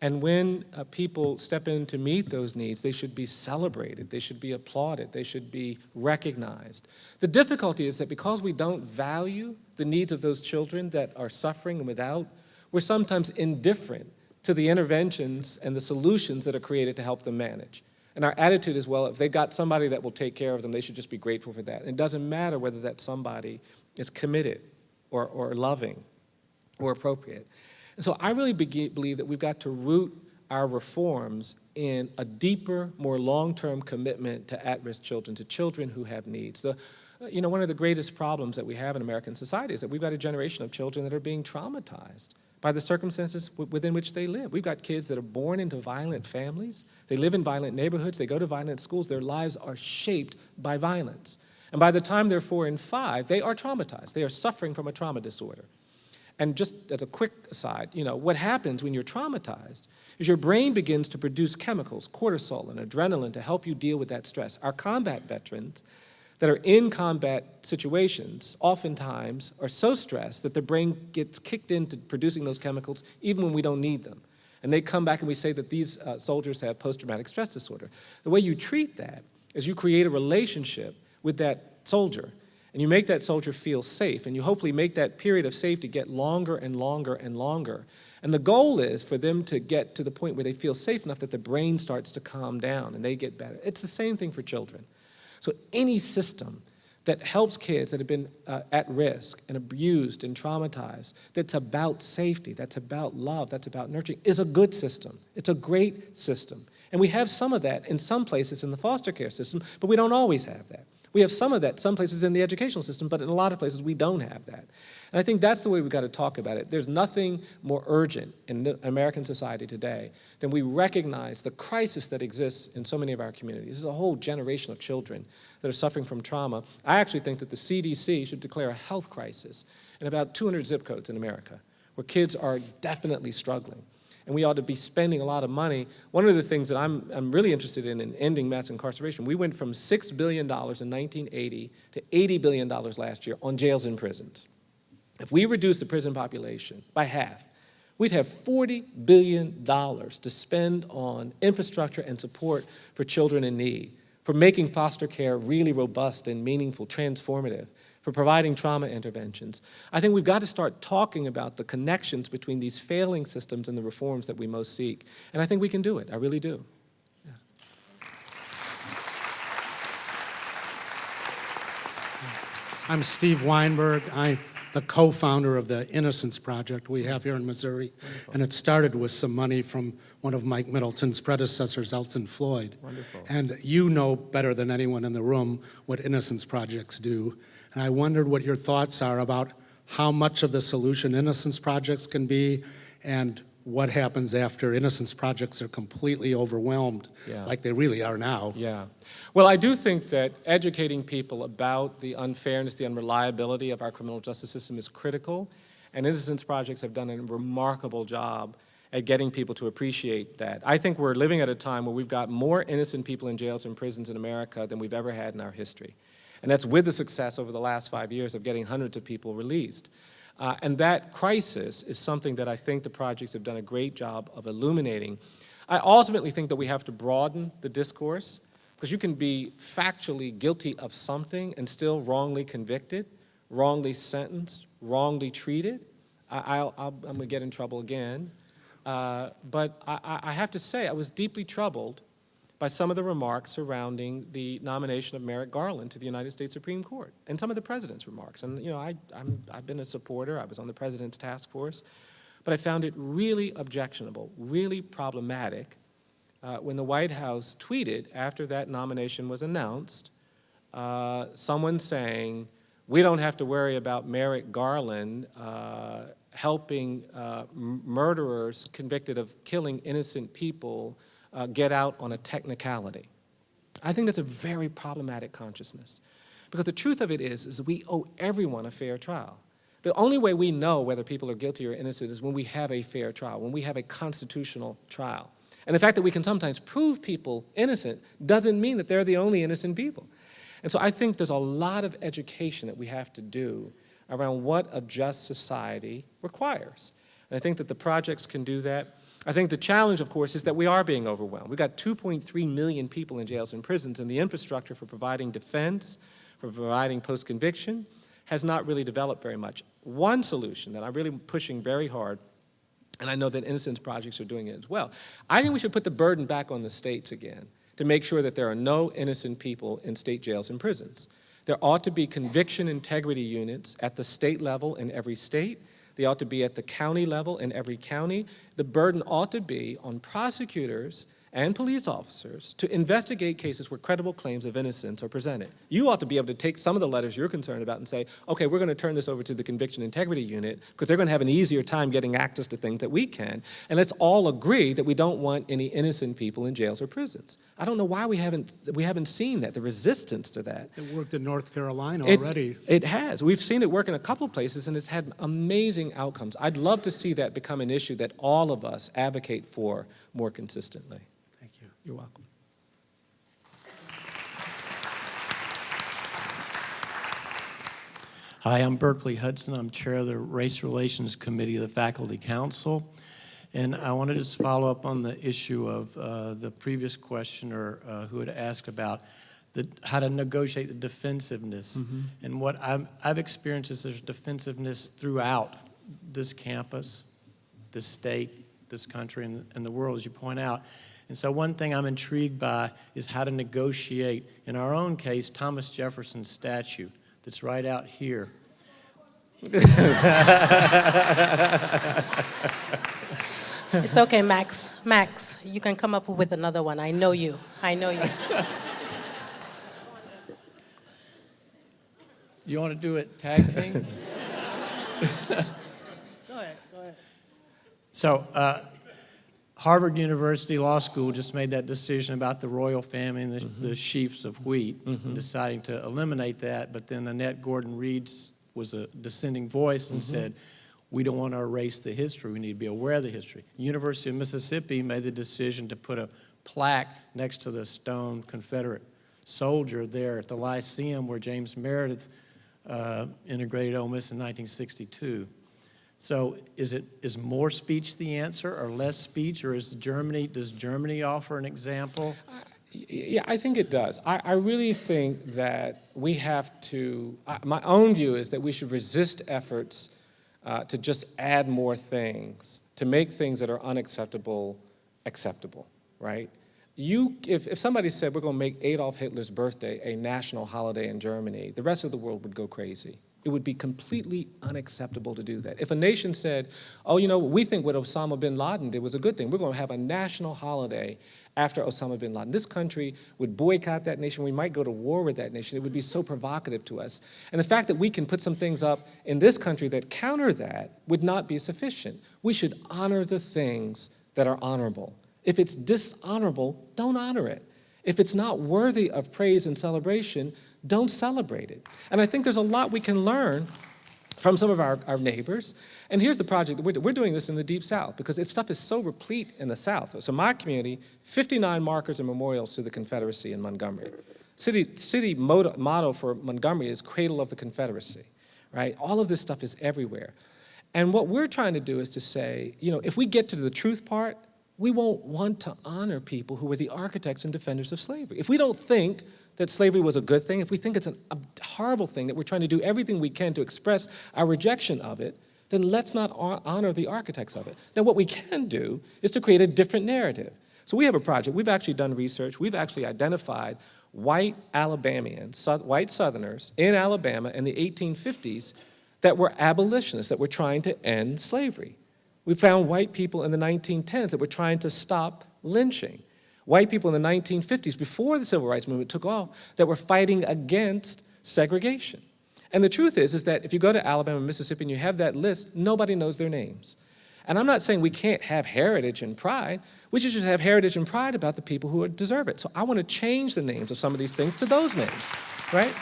And when people step in to meet those needs, they should be celebrated, they should be applauded, they should be recognized. The difficulty is that because we don't value the needs of those children that are suffering and without, we're sometimes indifferent to the interventions and the solutions that are created to help them manage. And our attitude is, well, if they've got somebody that will take care of them, they should just be grateful for that. And it doesn't matter whether that somebody is committed or loving or appropriate. And so I really believe that we've got to root our reforms in a deeper, more long-term commitment to at-risk children, to children who have needs. One of the greatest problems that we have in American society is that we've got a generation of children that are being traumatized by the circumstances within which they live. We've got kids that are born into violent families. They live in violent neighborhoods. They go to violent schools. Their lives are shaped by violence. And by the time they're 4 and 5, they are traumatized. They are suffering from a trauma disorder. And just as a quick aside, what happens when you're traumatized is your brain begins to produce chemicals, cortisol and adrenaline, to help you deal with that stress. Our combat veterans that are in combat situations oftentimes are so stressed that their brain gets kicked into producing those chemicals even when we don't need them. And they come back and we say that these soldiers have post-traumatic stress disorder. The way you treat that is you create a relationship with that soldier, and you make that soldier feel safe, and you hopefully make that period of safety get longer and longer and longer. And the goal is for them to get to the point where they feel safe enough that the brain starts to calm down and they get better. It's the same thing for children. So any system that helps kids that have been at risk and abused and traumatized, that's about safety, that's about love, that's about nurturing, is a good system. It's a great system. And we have some of that in some places in the foster care system, but we don't always have that. We have some of that some places in the educational system, but in a lot of places we don't have that. And I think that's the way we've got to talk about it. There's nothing more urgent in the American society today than we recognize the crisis that exists in so many of our communities. There's a whole generation of children that are suffering from trauma. I actually think that the CDC should declare a health crisis in about 200 zip codes in America, where kids are definitely struggling. And we ought to be spending a lot of money. One of the things that I'm really interested in ending mass incarceration. We went from $6 billion in 1980 to $80 billion last year on jails and prisons. If we reduce the prison population by half, we'd have $40 billion to spend on infrastructure and support for children in need, for making foster care really robust and meaningful, transformative, for providing trauma interventions. I think we've got to start talking about the connections between these failing systems and the reforms that we most seek. And I think we can do it. I really do. Yeah. I'm Steve Weinberg. I'm the co-founder of the Innocence Project we have here in Missouri. Wonderful. And it started with some money from one of Mike Middleton's predecessors, Elton Floyd. Wonderful. And you know better than anyone in the room what Innocence Projects do. And I wondered what your thoughts are about how much of the solution Innocence Projects can be and what happens after Innocence Projects are completely overwhelmed, like they really are now. Yeah. Well, I do think that educating people about the unfairness, the unreliability of our criminal justice system is critical, and Innocence Projects have done a remarkable job at getting people to appreciate that. I think we're living at a time where we've got more innocent people in jails and prisons in America than we've ever had in our history. And that's with the success over the last 5 years of getting hundreds of people released. And that crisis is something that I think the projects have done a great job of illuminating. I ultimately think that we have to broaden the discourse, because you can be factually guilty of something and still wrongly convicted, wrongly sentenced, wrongly treated. I'm going to get in trouble again. But I have to say, I was deeply troubled by some of the remarks surrounding the nomination of Merrick Garland to the United States Supreme Court, and some of the president's remarks. And I've been a supporter. I was on the president's task force, but I found it really objectionable, really problematic when the White House tweeted after that nomination was announced, someone saying, "We don't have to worry about Merrick Garland helping murderers convicted of killing innocent people get out on a technicality." I think that's a very problematic consciousness, because the truth of it is we owe everyone a fair trial. The only way we know whether people are guilty or innocent is when we have a fair trial, when we have a constitutional trial. And the fact that we can sometimes prove people innocent doesn't mean that they're the only innocent people. And so I think there's a lot of education that we have to do around what a just society requires. And I think that the projects can do that. I think the challenge, of course, is that we are being overwhelmed. We've got 2.3 million people in jails and prisons, and the infrastructure for providing defense, for providing post-conviction, has not really developed very much. One solution that I'm really pushing very hard, and I know that Innocence Projects are doing it as well, I think we should put the burden back on the states again to make sure that there are no innocent people in state jails and prisons. There ought to be conviction integrity units at the state level in every state. They ought to be at the county level in every county. The burden ought to be on prosecutors and police officers to investigate cases where credible claims of innocence are presented. You ought to be able to take some of the letters you're concerned about and say, okay, we're going to turn this over to the Conviction Integrity Unit because they're going to have an easier time getting access to things that we can. And let's all agree that we don't want any innocent people in jails or prisons. I don't know why we haven't seen that, the resistance to that. It worked in North Carolina already. It has. We've seen it work in a couple places, and it's had amazing outcomes. I'd love to see that become an issue that all of us advocate for more consistently. Thank you. You're welcome. Hi, I'm Berkeley Hudson. I'm chair of the Race Relations Committee of the Faculty Council. And I want to just follow up on the issue of the previous questioner who had asked about how to negotiate the defensiveness. Mm-hmm. And what I've experienced is there's defensiveness throughout this campus, this state, this country, and the world, as you point out. And so one thing I'm intrigued by is how to negotiate, in our own case, Thomas Jefferson's statue that's right out here. It's okay, Max. Max, you can come up with another one. I know you. I know you. You want to do it tag team? Go ahead. So, Harvard University Law School just made that decision about the royal family and the sheaves of wheat, deciding to eliminate that. But then Annette Gordon-Reed was a dissenting voice and said, we don't want to erase the history. We need to be aware of the history. University of Mississippi made the decision to put a plaque next to the stone Confederate soldier there at the Lyceum where James Meredith integrated Ole Miss in 1962. So is more speech the answer or less speech, or does Germany offer an example? Yeah, I think it does. I really think that we have to, my own view is that we should resist efforts to just add more things, to make things that are unacceptable acceptable, right? If somebody said we're going to make Adolf Hitler's birthday a national holiday in Germany, the rest of the world would go crazy. It would be completely unacceptable to do that. If a nation said, oh, you know, we think what Osama bin Laden did was a good thing. We're going to have a national holiday after Osama bin Laden. This country would boycott that nation. We might go to war with that nation. It would be so provocative to us. And the fact that we can put some things up in this country that counter that would not be sufficient. We should honor the things that are honorable. If it's dishonorable, don't honor it. If it's not worthy of praise and celebration, don't celebrate it. And I think there's a lot we can learn from some of our neighbors. And here's the project. We're doing this in the Deep South because this stuff is so replete in the South. So my community, 59 markers and memorials to the Confederacy in Montgomery. City motto for Montgomery is Cradle of the Confederacy, right? All of this stuff is everywhere. And what we're trying to do is to say, you know, if we get to the truth part, we won't want to honor people who were the architects and defenders of slavery. If we don't think that slavery was a good thing, if we think it's a horrible thing, that we're trying to do everything we can to express our rejection of it, then let's not honor the architects of it. Now, what we can do is to create a different narrative. So we have a project. We've actually done research. We've actually identified white Alabamians, white Southerners in Alabama in the 1850s that were abolitionists, that were trying to end slavery. We found white people in the 1910s that were trying to stop lynching. White people in the 1950s, before the Civil Rights Movement took off, that were fighting against segregation. And the truth is that if you go to Alabama and Mississippi and you have that list, nobody knows their names. And I'm not saying we can't have heritage and pride. We should just have heritage and pride about the people who deserve it. So I want to change the names of some of these things to those names, right?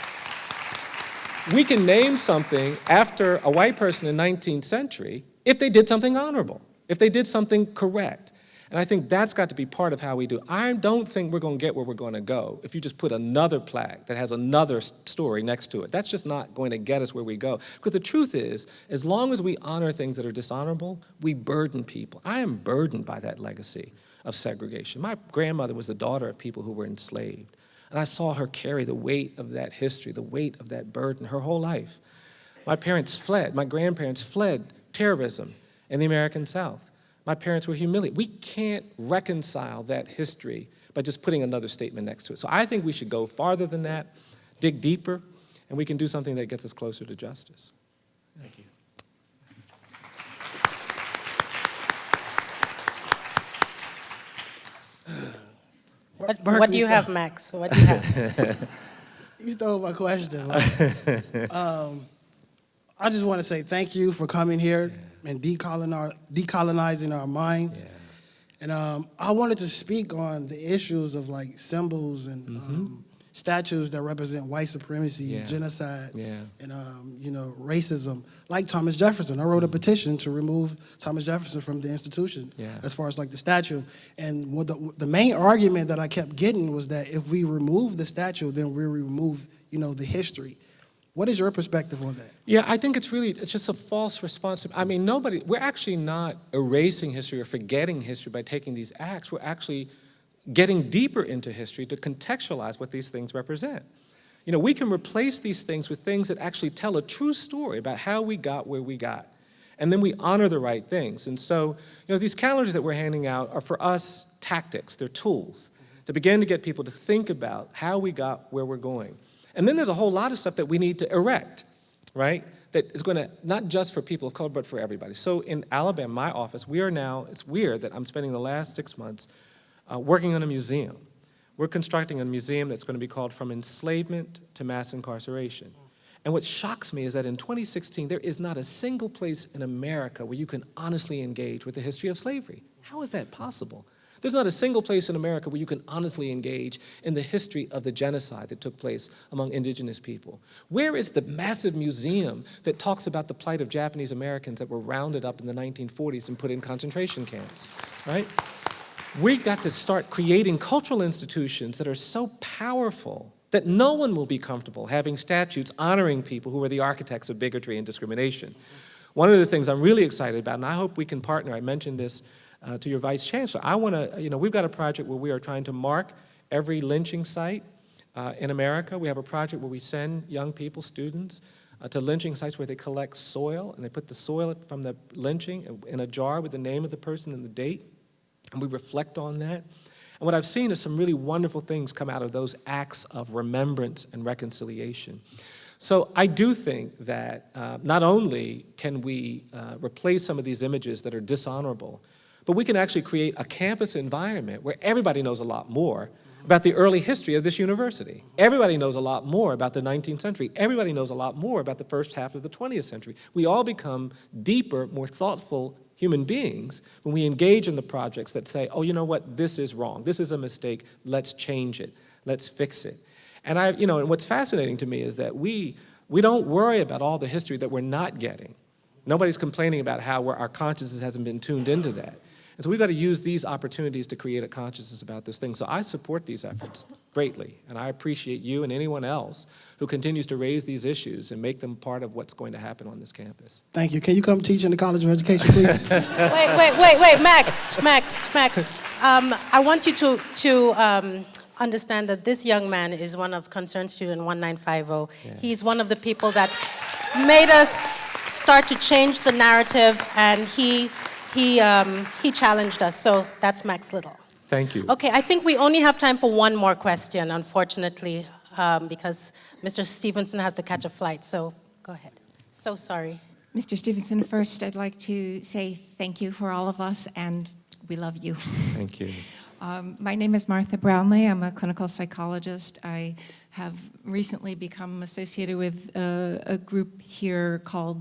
We can name something after a white person in the 19th century if they did something honorable, if they did something correct. And I think that's got to be part of how we do. I don't think we're going to get where we're going to go if you just put another plaque that has another story next to it. That's just not going to get us where we go. Because the truth is, as long as we honor things that are dishonorable, we burden people. I am burdened by that legacy of segregation. My grandmother was the daughter of people who were enslaved. And I saw her carry the weight of that history, the weight of that burden her whole life. My parents fled, my grandparents fled terrorism in the American South. My parents were humiliated. We can't reconcile that history by just putting another statement next to it. So I think we should go farther than that, dig deeper, and we can do something that gets us closer to justice. Thank you. What do you have, Max? What do you have? You stole my question. I just want to say thank you for coming here and decolonizing our minds. Yeah. And I wanted to speak on the issues of like symbols and statues that represent white supremacy, genocide, and racism. Like Thomas Jefferson, I wrote a petition to remove Thomas Jefferson from the institution as far as like the statue. And what the main argument that I kept getting was that if we remove the statue, then we remove the history. What is your perspective on that? Yeah, I think it's just a false response. I mean, we're actually not erasing history or forgetting history by taking these acts. We're actually getting deeper into history to contextualize what these things represent. We can replace these things with things that actually tell a true story about how we got where we got. And then we honor the right things. And so, these calendars that we're handing out are for us tactics, they're tools to begin to get people to think about how we got where we're going. And then there's a whole lot of stuff that we need to erect, right? That is going to, not just for people of color, but for everybody. So in Alabama, my office, it's weird that I'm spending the last 6 months working on a museum. We're constructing a museum that's going to be called From Enslavement to Mass Incarceration. And what shocks me is that in 2016, there is not a single place in America where you can honestly engage with the history of slavery. How is that possible? There's not a single place in America where you can honestly engage in the history of the genocide that took place among indigenous people. Where is the massive museum that talks about the plight of Japanese Americans that were rounded up in the 1940s and put in concentration camps, right? We got to start creating cultural institutions that are so powerful that no one will be comfortable having statues honoring people who were the architects of bigotry and discrimination. One of the things I'm really excited about, and I hope we can partner, I mentioned this to your Vice Chancellor. I want to, we've got a project where we are trying to mark every lynching site in America. We have a project where we send young people, students, to lynching sites where they collect soil, and they put the soil from the lynching in a jar with the name of the person and the date, and we reflect on that. And what I've seen is some really wonderful things come out of those acts of remembrance and reconciliation. So I do think that not only can we replace some of these images that are dishonorable, but we can actually create a campus environment where everybody knows a lot more about the early history of this university. Everybody knows a lot more about the 19th century. Everybody knows a lot more about the first half of the 20th century. We all become deeper, more thoughtful human beings when we engage in the projects that say, oh, you know what, this is wrong. This is a mistake. Let's change it. Let's fix it. And and what's fascinating to me is that we don't worry about all the history that we're not getting. Nobody's complaining about how our consciousness hasn't been tuned into that. And so we've got to use these opportunities to create a consciousness about this thing. So I support these efforts greatly, and I appreciate you and anyone else who continues to raise these issues and make them part of what's going to happen on this campus. Thank you. Can you come teach in the College of Education, please? Wait, Max. I want you to understand that this young man is one of Concerned Student 1950. Yeah. He's one of the people that made us start to change the narrative, and he challenged us. So that's Max Little. Thank you. Okay, I think we only have time for one more question, unfortunately, because Mr. Stevenson has to catch a flight. So go ahead. So sorry. Mr. Stevenson, first I'd like to say thank you for all of us, and we love you. Thank you. My name is Martha Brownlee. I'm a clinical psychologist. I have recently become associated with a group here called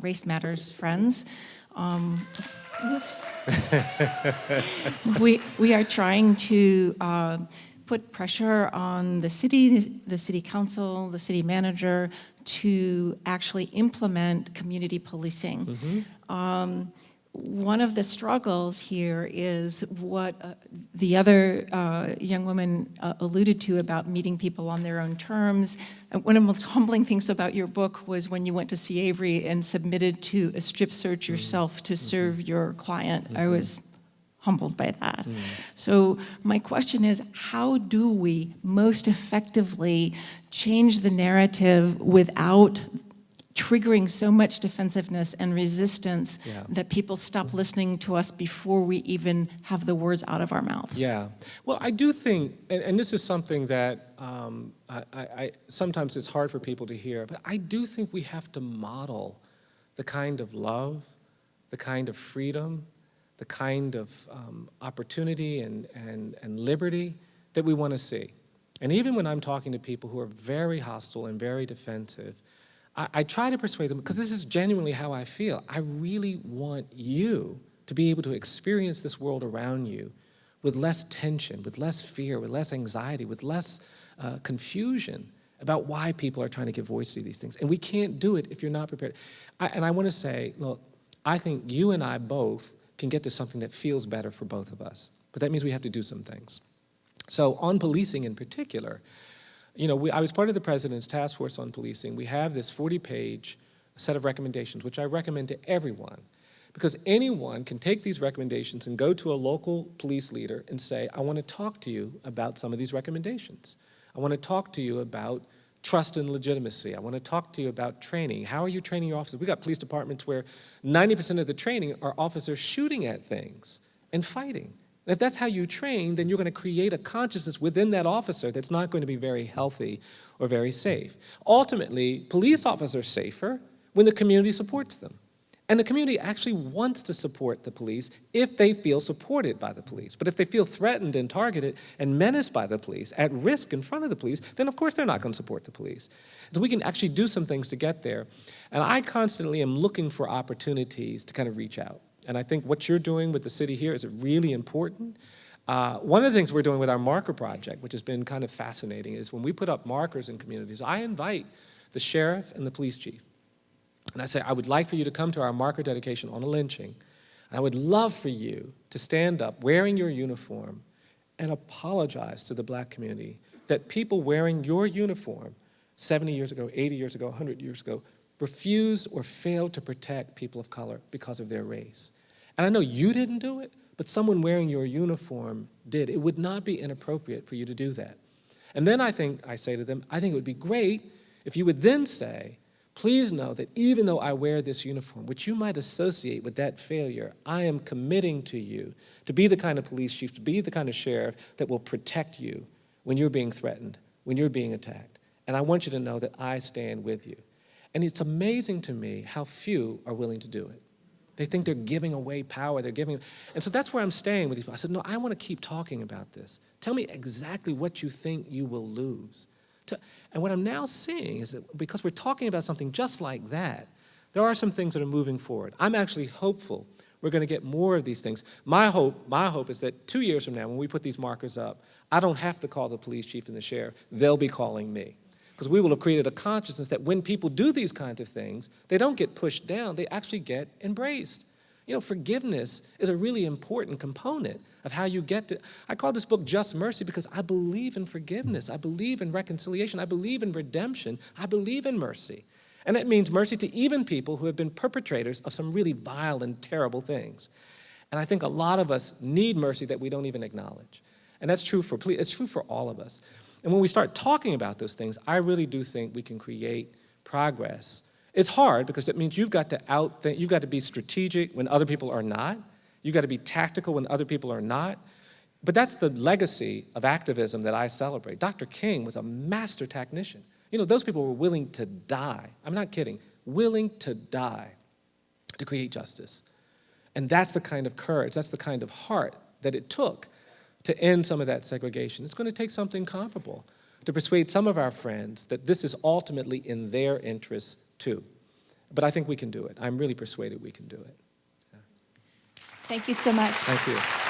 Race Matters Friends. We are trying to put pressure on the city council, the city manager to actually implement community policing. one of the struggles here is what the other young woman alluded to about meeting people on their own terms. One of the most humbling things about your book was when you went to see Avery and submitted to a strip search yourself to serve your client. I was humbled by that. So my question is, how do we most effectively change the narrative without triggering so much defensiveness and resistance that people stop listening to us before we even have the words out of our mouths? Yeah. Well, I do think, and this is something that sometimes it's hard for people to hear, but I do think we have to model the kind of love, the kind of freedom, the kind of opportunity and liberty that we want to see. And even when I'm talking to people who are very hostile and very defensive, I try to persuade them, because this is genuinely how I feel. I really want you to be able to experience this world around you with less tension, with less fear, with less anxiety, with less confusion about why people are trying to give voice to these things. And we can't do it if you're not prepared. And I want to say, look, I think you and I both can get to something that feels better for both of us. But that means we have to do some things. So on policing in particular, you know, I was part of the President's Task Force on Policing. We have this 40-page set of recommendations, which I recommend to everyone, because anyone can take these recommendations and go to a local police leader and say, I want to talk to you about some of these recommendations. I want to talk to you about trust and legitimacy. I want to talk to you about training. How are you training your officers? We got police departments where 90% of the training are officers shooting at things and fighting. And if that's how you train, then you're going to create a consciousness within that officer that's not going to be very healthy or very safe. Ultimately, police officers are safer when the community supports them. And the community actually wants to support the police if they feel supported by the police. But if they feel threatened and targeted and menaced by the police, at risk in front of the police, then of course they're not going to support the police. So we can actually do some things to get there. And I constantly am looking for opportunities to kind of reach out. And I think what you're doing with the city here is really important. One of the things we're doing with our marker project, which has been kind of fascinating, is when we put up markers in communities, I invite the sheriff and the police chief. And I say, I would like for you to come to our marker dedication on a lynching. And I would love for you to stand up wearing your uniform and apologize to the black community that people wearing your uniform 70 years ago, 80 years ago, 100 years ago, refused or failed to protect people of color because of their race. And I know you didn't do it, but someone wearing your uniform did. It would not be inappropriate for you to do that. And then I say to them, I think it would be great if you would then say, please know that even though I wear this uniform, which you might associate with that failure, I am committing to you to be the kind of police chief, to be the kind of sheriff that will protect you when you're being threatened, when you're being attacked. And I want you to know that I stand with you. And it's amazing to me how few are willing to do it. They think they're giving away power, and so that's where I'm staying with these people. I said, no, I want to keep talking about this. Tell me exactly what you think you will lose. And what I'm now seeing is that because we're talking about something just like that, there are some things that are moving forward. I'm actually hopeful we're going to get more of these things. My hope is that 2 years from now, when we put these markers up, I don't have to call the police chief and the sheriff. They'll be calling me. Because we will have created a consciousness that when people do these kinds of things, they don't get pushed down, they actually get embraced. You know, forgiveness is a really important component of how you get to, I call this book Just Mercy because I believe in forgiveness, I believe in reconciliation, I believe in redemption, I believe in mercy. And that means mercy to even people who have been perpetrators of some really vile and terrible things. And I think a lot of us need mercy that we don't even acknowledge. And that's true it's true for all of us. And when we start talking about those things, I really do think we can create progress. It's hard because it means you've got to be strategic when other people are not. You've got to be tactical when other people are not. But that's the legacy of activism that I celebrate. Dr. King was a master tactician. You know, those people were willing to die. I'm not kidding. Willing to die to create justice. And that's the kind of courage, that's the kind of heart that it took to end some of that segregation. It's going to take something comparable to persuade some of our friends that this is ultimately in their interests too. But I think we can do it. I'm really persuaded we can do it. Yeah. Thank you so much. Thank you.